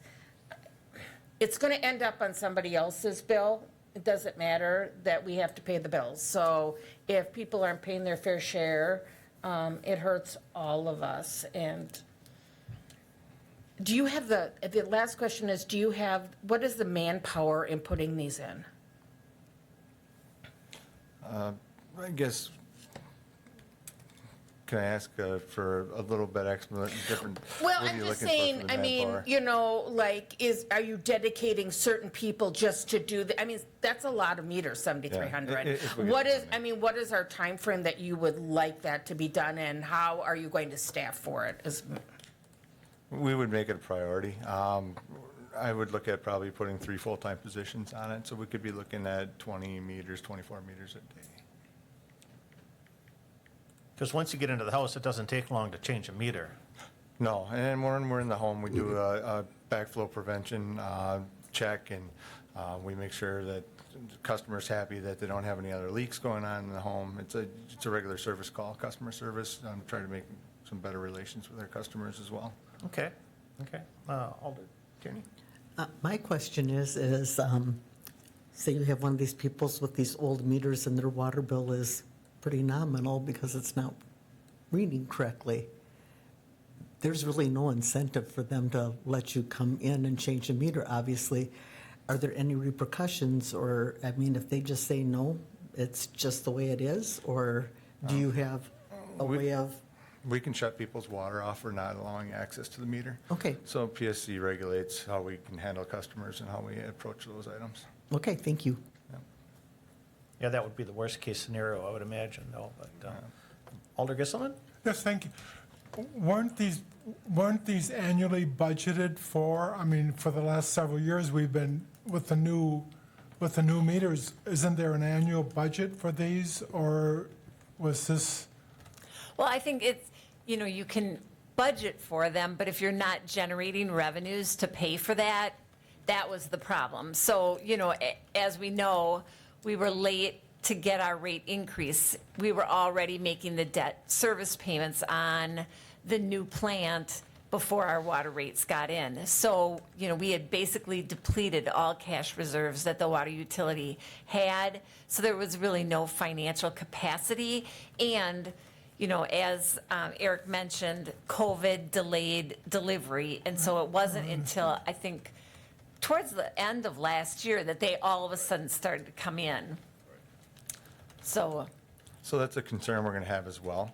it's going to end up on somebody else's bill. It doesn't matter that we have to pay the bills. So if people aren't paying their fair share, it hurts all of us. And do you have the last question is, do you have, what is the manpower in putting these in? I guess, can I ask for a little bit different? Well, what are I'm you just looking for saying, for the I mean, manpower? you know, like, are you dedicating certain people just to do the, I mean, that's a lot of meters, 7,300. if we get What the is, funding. I mean, what is our time frame that you would like that to be done, and how are you going to staff for it? We would make it a priority. I would look at probably putting 3 full-time positions on it, so we could be looking at 20 meters, 24 meters a day. Because once you get into the house, it doesn't take long to change a meter. No, and then when we're in the home, we do a backflow prevention check, and we make sure that the customer's happy that they don't have any other leaks going on in the home. It's a regular service call, customer service, trying to make some better relations with our customers as well. Okay, okay. Alder Tierney? My question is, say you have one of these peoples with these old meters and their water bill is pretty nominal because it's not reading correctly. There's really no incentive for them to let you come in and change the meter, obviously. Are there any repercussions, or, I mean, if they just say no, it's just the way it is, or do you have a way of? We can shut people's water off for not allowing access to the meter. Okay. So PSC regulates how we can handle customers and how we approach those items. Okay, thank you. Yeah, that would be the worst-case scenario, I would imagine, though, but, Alder Gisselman? Yes, thank you. Weren't these annually budgeted for? I mean, for the last several years, we've been with the new meters. Isn't there an annual budget for these, or was this? Well, I think it's, you know, you can budget for them, but if you're not generating revenues to pay for that, that was the problem. So, you know, as we know, we were late to get our rate increase. We were already making the debt service payments on the new plant before our water rates got in. So, you know, we had basically depleted all cash reserves that the water utility had. So there was really no financial capacity. And, you know, as Eric mentioned, COVID delayed delivery. And so it wasn't until, I think, towards the end of last year that they all of a sudden started to come in. So that's a concern we're going to have as well.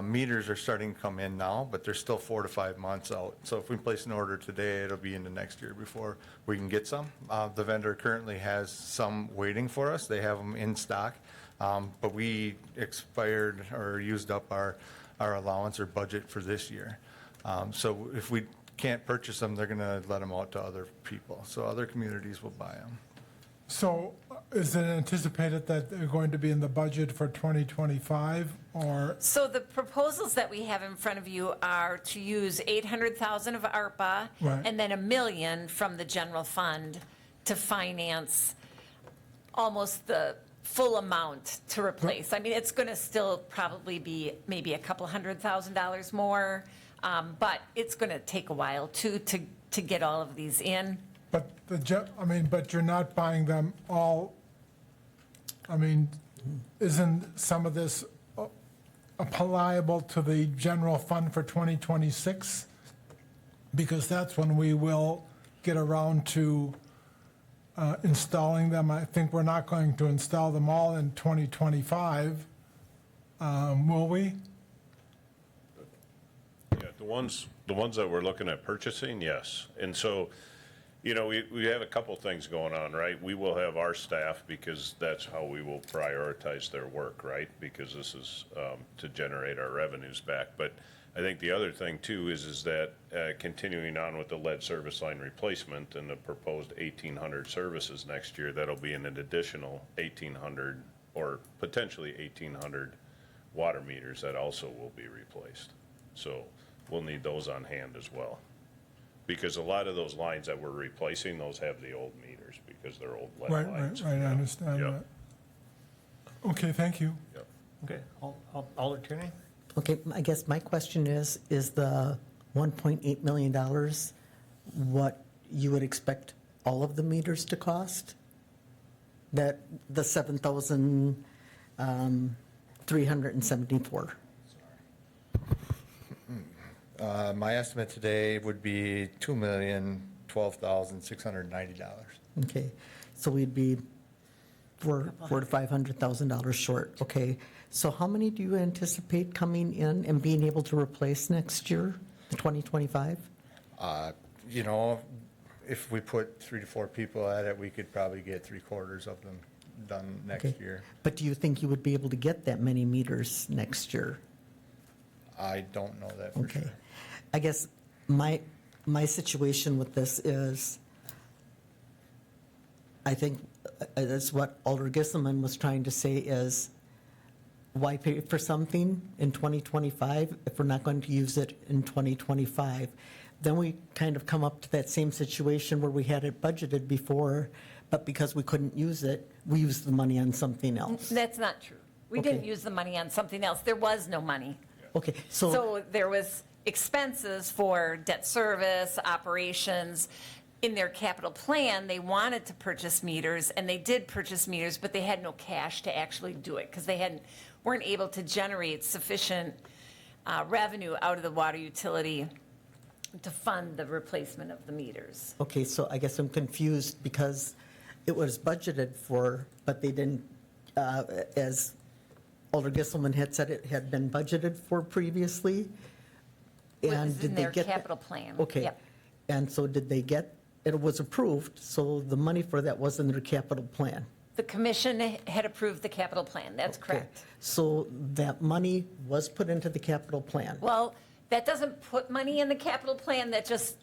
Meters are starting to come in now, but they're still 4 to 5 months out. So if we place an order today, it'll be into next year before we can get some. The vendor currently has some waiting for us. They have them in stock, but we expired or used up our allowance or budget for this year. So if we can't purchase them, they're going to let them out to other people. So other communities will buy them. So is it anticipated that they're going to be in the budget for 2025, or? So the proposals that we have in front of you are to use 800,000 of ARPA Right. and then $1 million from the general fund to finance almost the full amount to replace. I mean, it's going to still probably be maybe a couple $100,000 more, but it's going to take a while to get all of these in. But but you're not buying them all. I mean, isn't some of this liable to the general fund for 2026? Because that's when we will get around to installing them. I think we're not going to install them all in 2025, will we? The ones that we're looking at purchasing, yes. And so, you know, we have a couple things going on, right? We will have our staff, because that's how we will prioritize their work, right? Because this is to generate our revenues back. But I think the other thing too is that continuing on with the lead service line replacement and the proposed 1,800 services next year, that'll be an additional 1,800 or potentially 1,800 water meters that also will be replaced. So we'll need those on hand as well. Because a lot of those lines that we're replacing, those have the old meters because they're old lead Right, lines. right, I understand Yep. that. Okay, thank you. Yep. Okay, Alder Tierney? Okay, I guess my question is the $1.8 million what you would expect all of the meters to cost? That, the 7,374? My estimate today would be $2,012,690. Okay, so we'd be $400,000 to $500,000 short. Okay, so how many do you anticipate coming in and being able to replace next year, 2025? You know, if we put 3 to 4 people at it, we could probably get 3/4 of them done next Okay. year. But do you think you would be able to get that many meters next year? I don't know that for Okay. sure. I guess my situation with this is, I think that's what Alder Gisselman was trying to say is, why pay for something in 2025 if we're not going to use it in 2025? Then we kind of come up to that same situation where we had it budgeted before, but because we couldn't use it, we used the money on something else. That's not true. We didn't Okay. use the money on something else. There was no money. Okay, so, So there was expenses for debt service, operations. In their capital plan, they wanted to purchase meters, and they did purchase meters, but they had no cash to actually do it because they weren't able to generate sufficient revenue out of the water utility to fund the replacement of the meters. okay, so I guess I'm confused because it was budgeted for, but they didn't, as Alder Gisselman had said, it had been budgeted for previously. It And was did in they their get that? capital plan. Okay. Yep. And so did they get, it was approved, so the money for that was in their capital plan? The commission had approved the capital plan. That's Okay. correct. So that money was put into the capital plan? Well, that doesn't put money in the capital plan. That just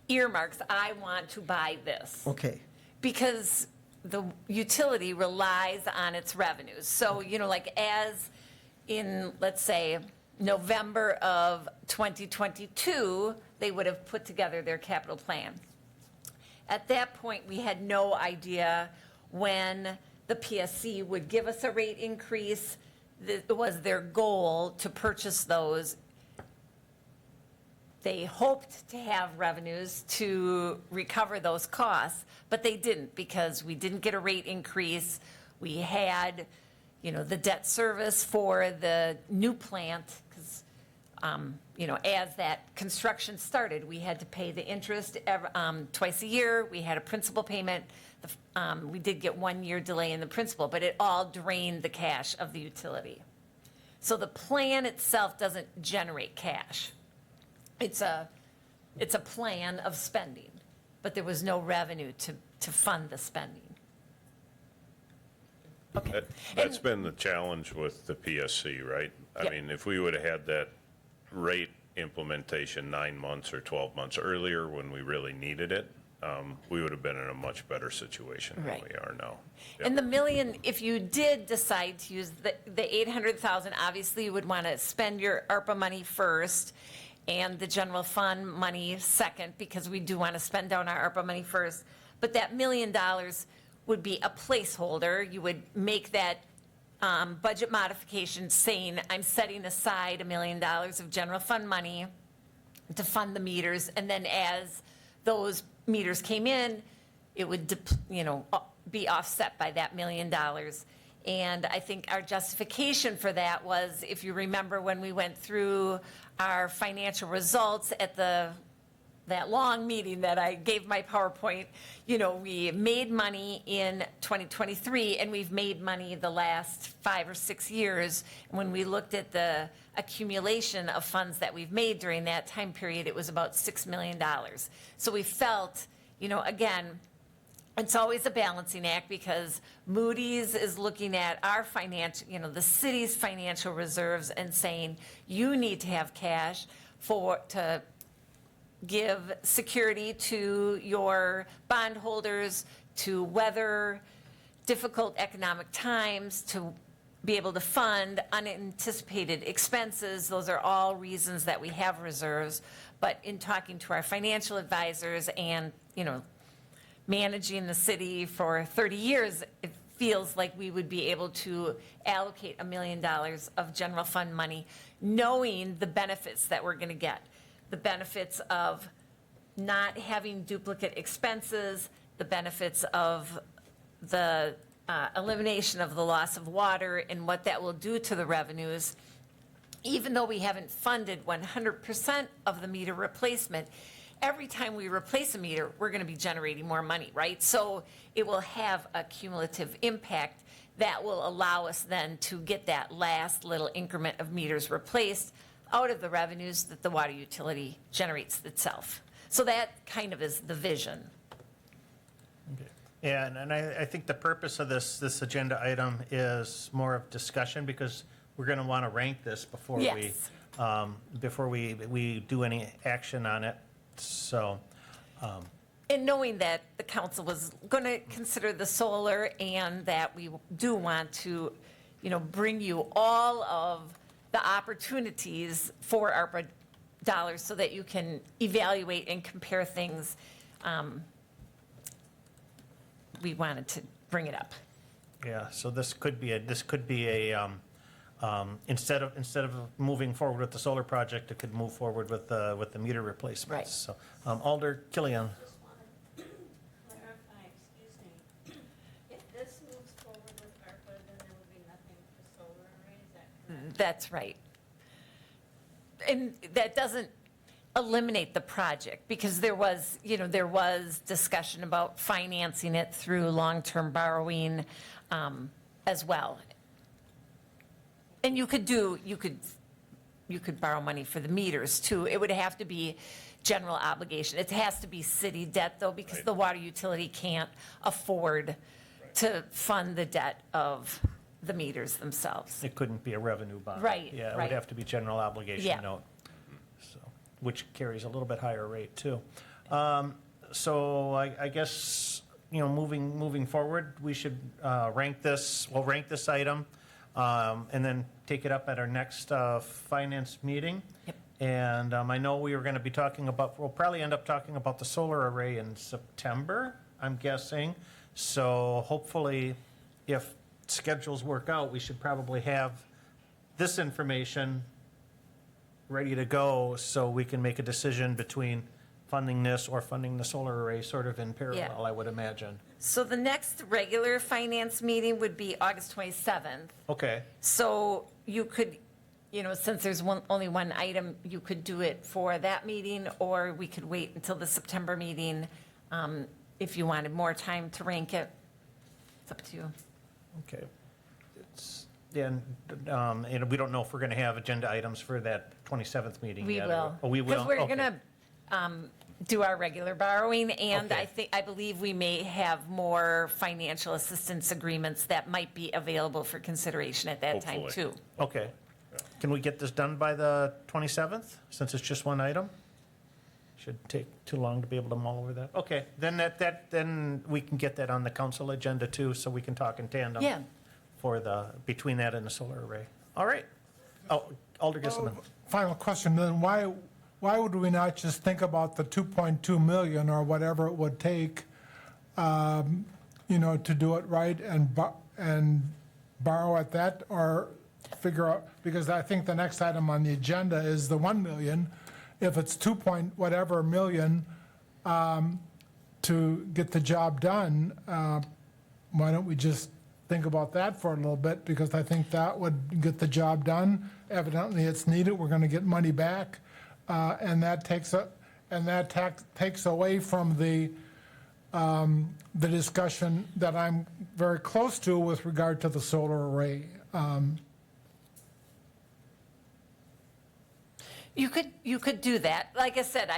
earmarks, I want to buy this. Okay, Because the utility relies on its revenues. So, you know, like as in, let's say, November of 2022, they would have put together their capital plan. At that point, we had no idea when the PSC would give us a rate increase. It was their goal to purchase those. They hoped to have revenues to recover those costs, but they didn't because we didn't get a rate increase. We had, you know, the debt service for the new plant because, you know, as that construction started, we had to pay the interest twice a year. We had a principal payment. We did get 1 year delay in the principal, but it all drained the cash of the utility. So the plan itself doesn't generate cash. It's a plan of spending, but there was no revenue to fund the spending. That's been the challenge with the PSC, right? I Yep. mean, if we would have had that rate implementation 9 months or 12 months earlier when we really needed it, we would have been in a much better situation than Right. we are now. And the million, if you did decide to use the 800,000, obviously you would want to spend your ARPA money first and the general fund money second, because we do want to spend down our ARPA money first. But that $1 million would be a placeholder. You would make that budget modification saying, I'm setting aside $1 million of general fund money to fund the meters. And then as those meters came in, it would, be offset by that $1 million. And I think our justification for that was, if you remember when we went through our financial results at the that long meeting that I gave my PowerPoint, you know, we made money in 2023, and we've made money the last 5 or 6 years. When we looked at the accumulation of funds that we've made during that time period, it was about $6 million. So we felt, you know, again, it's always a balancing act, because Moody's is looking at our financial, you know, the city's financial reserves and saying, you need to have cash to give security to your bondholders, to weather difficult economic times, to be able to fund unanticipated expenses. Those are all reasons that we have reserves. But in talking to our financial advisors and, you know, managing the city for 30 years, it feels like we would be able to allocate $1 million of general fund money, knowing the benefits that we're going to get. The benefits of not having duplicate expenses, the benefits of the elimination of the loss of water and what that will do to the revenues. Even though we haven't funded 100% of the meter replacement, every time we replace a meter, we're going to be generating more money, right? So it will have a cumulative impact that will allow us then to get that last little increment of meters replaced out of the revenues that the water utility generates itself. So that kind of is the vision. Yeah, and I think the purpose of this agenda item is more of discussion, because we're going to want to rank this before Yes. we do any action on it. So, And knowing that the council was going to consider the solar, and that we do want to, you know, bring you all of the opportunities for ARPA dollars so that you can evaluate and compare things, we wanted to bring it up. yeah, so this could be a instead of moving forward with the solar project, it could move forward with the meter replacements. Right. So, Alder Killian. Just want to clarify, excuse me. If this moves forward with ARPA, then there will be nothing for solar array, is that correct? That's right. And that doesn't eliminate the project, because there was discussion about financing it through long-term borrowing as well. And you could borrow money for the meters too. It would have to be general obligation. It has to be city debt though, because the water utility can't afford to fund the debt of the meters themselves. It couldn't be a revenue bond. Right, Yeah, it right. would have to be general obligation Yeah. note, so, which carries a little bit higher rate, too. So I guess, you know, moving forward, we should rank this item, and then take it up at our next finance meeting. Yep. And I know we were going to be we'll probably end up talking about the solar array in September, I'm guessing. So hopefully, if schedules work out, we should probably have this information ready to go, so we can make a decision between funding this or funding the solar array sort of in parallel, I would imagine. So the next regular finance meeting would be August 27th. Okay, So you could, you know, since there's only one item, you could do it for that meeting, or we could wait until the September meeting if you wanted more time to rank it. It's up to you. okay. And we don't know if we're going to have agenda items for that 27th meeting We yet. will. Oh, we will? Because we're Okay. going to do our regular borrowing, and Okay. I believe we may have more financial assistance agreements that might be available for consideration at that time, Hopefully. too. Okay. Can we get this done by the 27th, since it's just one item? Should take too long to be able to mull over that. Okay, then then we can get that on the council agenda too, so we can talk in tandem. Yeah. Between that and the solar array. All right. Oh, Alder Gisselman. Final question, then why would we not just think about the 2.2 million or whatever it would take, you know, to do it right and borrow at that, or figure out, because I think the next item on the agenda is the 1 million. If it's 2 point whatever million to get the job done, why don't we just think about that for a little bit, because I think that would get the job done. Evidently, it's needed. We're going to get money back, and that takes and that takes away from the discussion that I'm very close to with regard to the solar array. You could do that. Like I said,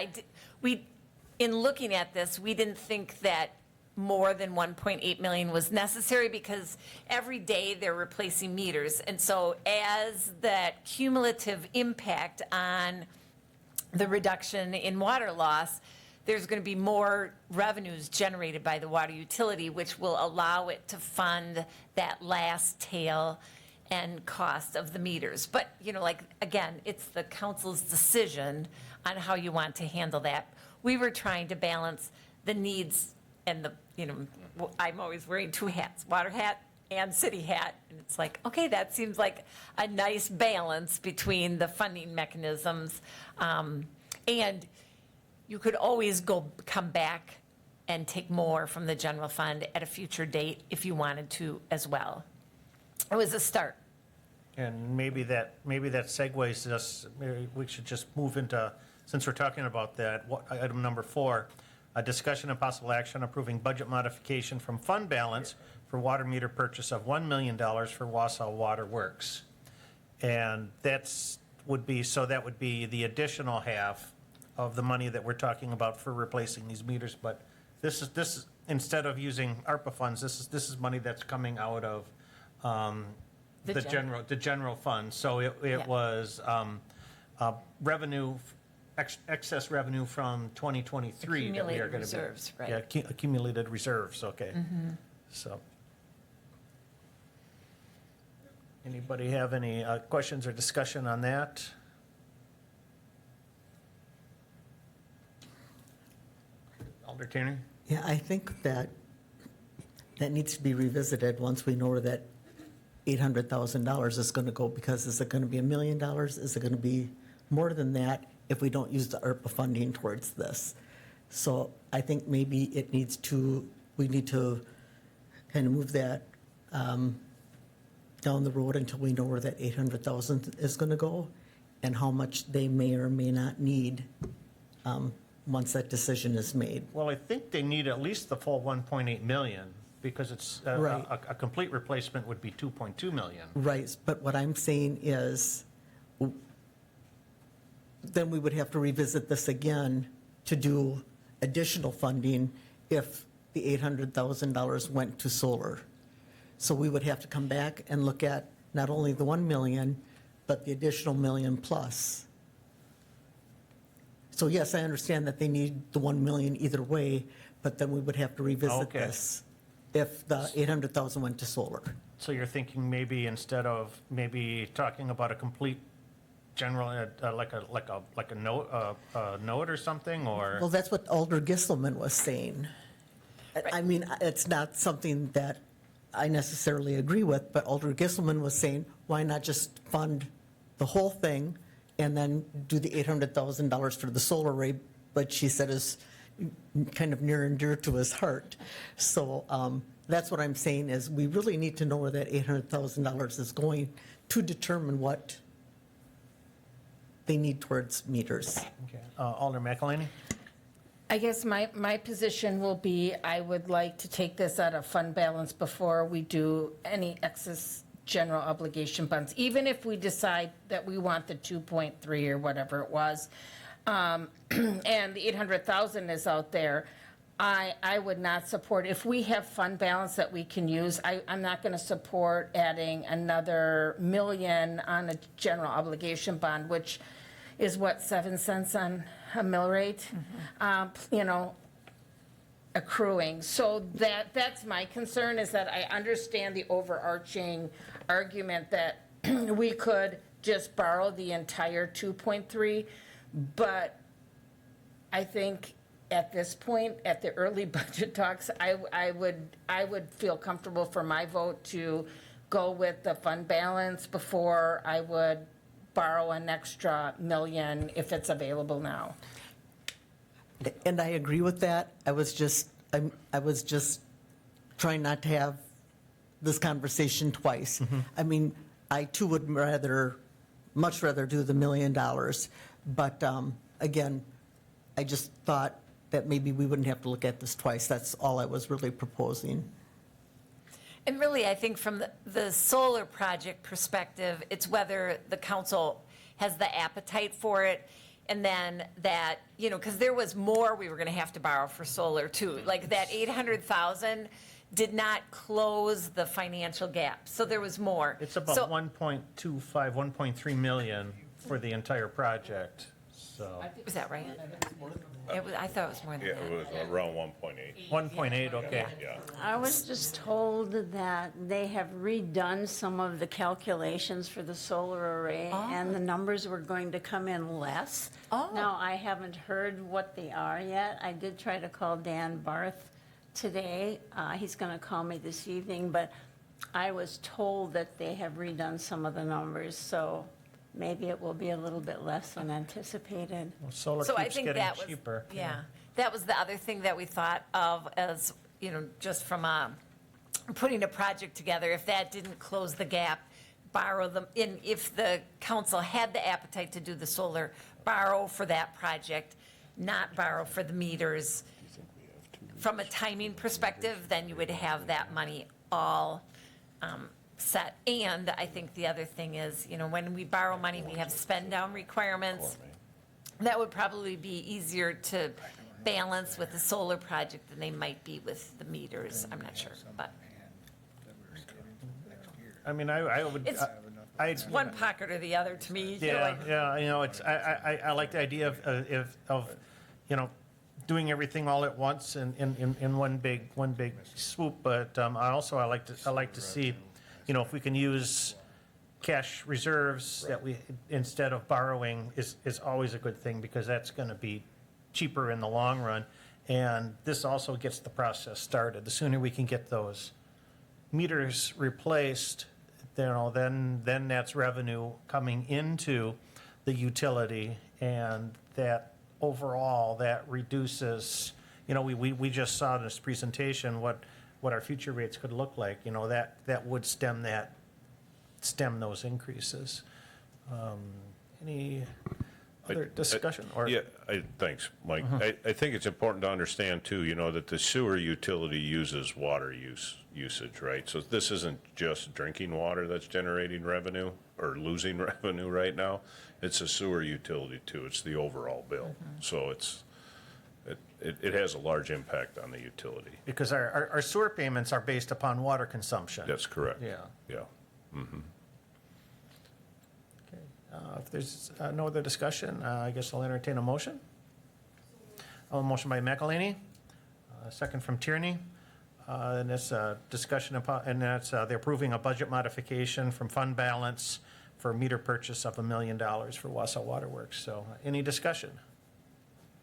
in looking at this, we didn't think that more than 1.8 million was necessary because every day they're replacing meters. And so as that cumulative impact on the reduction in water loss, there's going to be more revenues generated by the water utility, which will allow it to fund that last tail and cost of the meters. But, again, it's the council's decision on how you want to handle that. We were trying to balance the needs and I'm always wearing two hats, water hat and city hat. And it's like, okay, that seems like a nice balance between the funding mechanisms. And you could always come back and take more from the general fund at a future date if you wanted to as well. It was a start. And maybe that segues us, maybe we should just move into, since we're talking about that, item number 4, a discussion and possible action approving budget modification from fund balance for water meter purchase of $1 million for Wausau Water Works. And that would be the additional half of the money that we're talking about for replacing these meters. But this is instead of using ARPA funds, this is money that's coming out of the general fund. So it was revenue, excess revenue from 2023 that we are going to be. Reserves, right. Yeah, accumulated reserves, okay. So. Anybody have any questions or discussion on that? Alder Tanner? Yeah, I think that needs to be revisited once we know where that $800,000 is going to go, because is it going to be $1 million? Is it going to be more than that if we don't use the ARPA funding towards this? So I think maybe we need to kind of move that down the road until we know where that 800,000 is going to go and how much they may or may not need once that decision is made. Well, I think they need at least the full 1.8 million, because it's Right. a complete replacement would be 2.2 million. Right, but what I'm saying is, then we would have to revisit this again to do additional funding if the $800,000 went to solar. So we would have to come back and look at not only the 1 million, but the additional million plus. So yes, I understand that they need the 1 million either way, but then we would have to revisit Okay. this if the 800,000 went to solar. So you're thinking maybe instead of maybe talking about a complete general, like a note or something, or? Well, that's what Alder Gisselman was saying. I mean, it's not something that I necessarily agree with, but Alder Gisselman was saying, why not just fund the whole thing and then do the $800,000 for the solar array, but she said is kind of near and dear to his heart. So that's what I'm saying is we really need to know where that $800,000 is going to determine what they need towards meters. Okay. Alder McElhaney? I guess my position will be, I would like to take this out of fund balance before we do any excess general obligation bonds, even if we decide that we want the 2.3 or whatever it was, and the 800,000 is out there. I would not support, if we have fund balance that we can use, I'm not going to support adding another million on a general obligation bond, which is what, 7 cents on a mill rate, accruing. So that's my concern, is that I understand the overarching argument that we could just borrow the entire 2.3, but I think at this point, at the early budget talks, I would feel comfortable for my vote to go with the fund balance before I would borrow an extra million if it's available now. And I agree with that. I was just trying not to have this conversation twice. I mean, I too would much rather do the $1 million, but again, I just thought that maybe we wouldn't have to look at this twice. That's all I was really proposing. And really, I think from the solar project perspective, it's whether the council has the appetite for it. And then that, you know, because there was more we were going to have to borrow for solar too. Like that 800,000 did not close the financial gap. So there was more. It's about So- 1.25, 1.3 million for the entire project, so. Was that right? I thought it was more than Yeah, that. it was around 1.8. 1.8, okay. Yeah. I was just told that they have redone some of the calculations for the solar array, and the numbers were going to come in less. Oh. Now, I haven't heard what they are yet. I did try to call Dan Barth today. He's going to call me this evening, but I was told that they have redone some of the numbers, so maybe it will be a little bit less than anticipated. Well, solar So I keeps think getting that was, cheaper. yeah, that was the other thing that we thought of as, you know, just from putting a project together. If that didn't close the gap, borrow them, in if the council had the appetite to do the solar, borrow for that project, not borrow for the meters. From a timing perspective, then you would have that money all set. And I think the other thing is, you know, when we borrow money, we have spend down requirements. That would probably be easier to balance with the solar project than they might be with the meters. I'm not sure, but I mean, I would, it's one pocket or the other to me. you know, yeah, like- yeah, you know, it's, I like the idea of, you know, doing everything all at once in one big swoop, but I like to see, you know, if we can use cash reserves that we, instead of borrowing, is always a good thing, because that's going to be cheaper in the long run. And this also gets the process started. The sooner we can get those meters replaced, you know, then that's revenue coming into the utility, and that overall, that reduces, you know, we just saw in this presentation what our future rates could look like, you know, that would stem those increases. Any other discussion? Or Yeah, thanks, Mike. I think it's important to understand too, you know, that the sewer utility uses water usage, right? So this isn't just drinking water that's generating revenue or losing revenue right now. It's a sewer utility too. It's the overall bill. So it has a large impact on the utility. Because our sewer payments are based upon water consumption. That's correct. Yeah. Yeah. Mm-hmm. Okay. If there's no other discussion, I guess I'll entertain a motion. A motion by McElhaney, second from Tierney. And it's a discussion about, and that's they're approving a budget modification from fund balance for meter purchase of $1 million for Wausau Waterworks. So any discussion?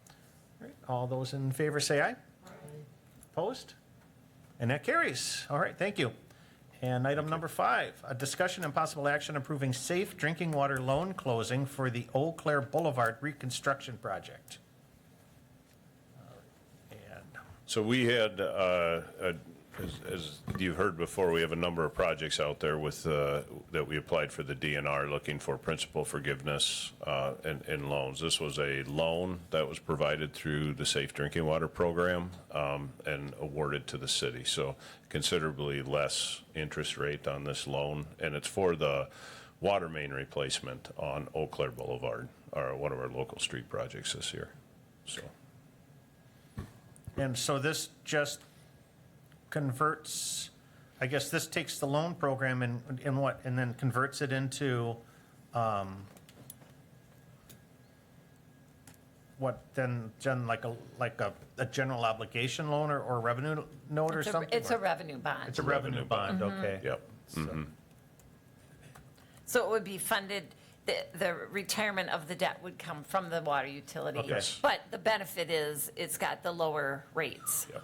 All right, all those in favor say aye. Opposed? And that carries. All right, thank you. And item number 5, a discussion and possible action approving safe drinking water loan closing for the Eau Claire Boulevard reconstruction project. And So we had, as you've heard before, we have a number of projects out there with, that we applied for the DNR, looking for principal forgiveness and loans. This was a loan that was provided through the Safe Drinking Water Program and awarded to the city. So considerably less interest rate on this loan, and it's for the water main replacement on Eau Claire Boulevard, one of our local street projects this year, so. And so this just converts, I guess this takes the loan program and what, and then converts it into, what, then like a general obligation loan or revenue note or something? It's a revenue bond. It's a revenue bond, okay. Yep. Mhm. So it would be funded, the retirement of the debt would come from the water utility. Okay. But the benefit is, it's got the lower rates. Yep.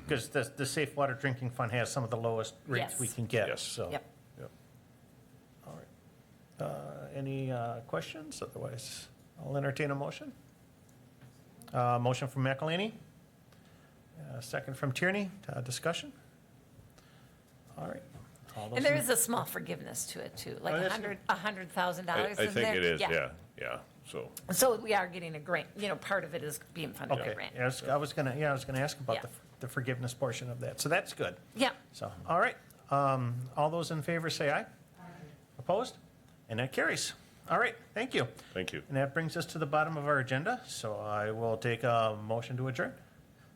Because the Safe Water Drinking Fund has some of the lowest rates Yes. we can get, Yes. so. Yep. Yep. All right. Any questions? Otherwise, I'll entertain a motion. Motion from McElhaney. Second from Tierney. Discussion? All right. All those And there in- is a small forgiveness to it too, like Oh, is $100,000 I in there. think it is, yeah. Yeah, so, So we are getting a grant, part of it is being funded by Okay, grant. I was gonna ask about Yeah. the forgiveness portion of that, so that's good. Yeah. So, all right, all those in favor say aye. Opposed? And that carries. All right, thank you. thank you. And that brings us to the bottom of our agenda, so I will take a motion to adjourn.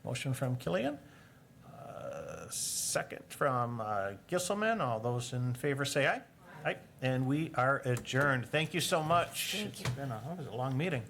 Motion from Killian, second from Gisselman. All those in favor say aye. Aye, and we are adjourned. Thank you so much. It's been it was a long meeting.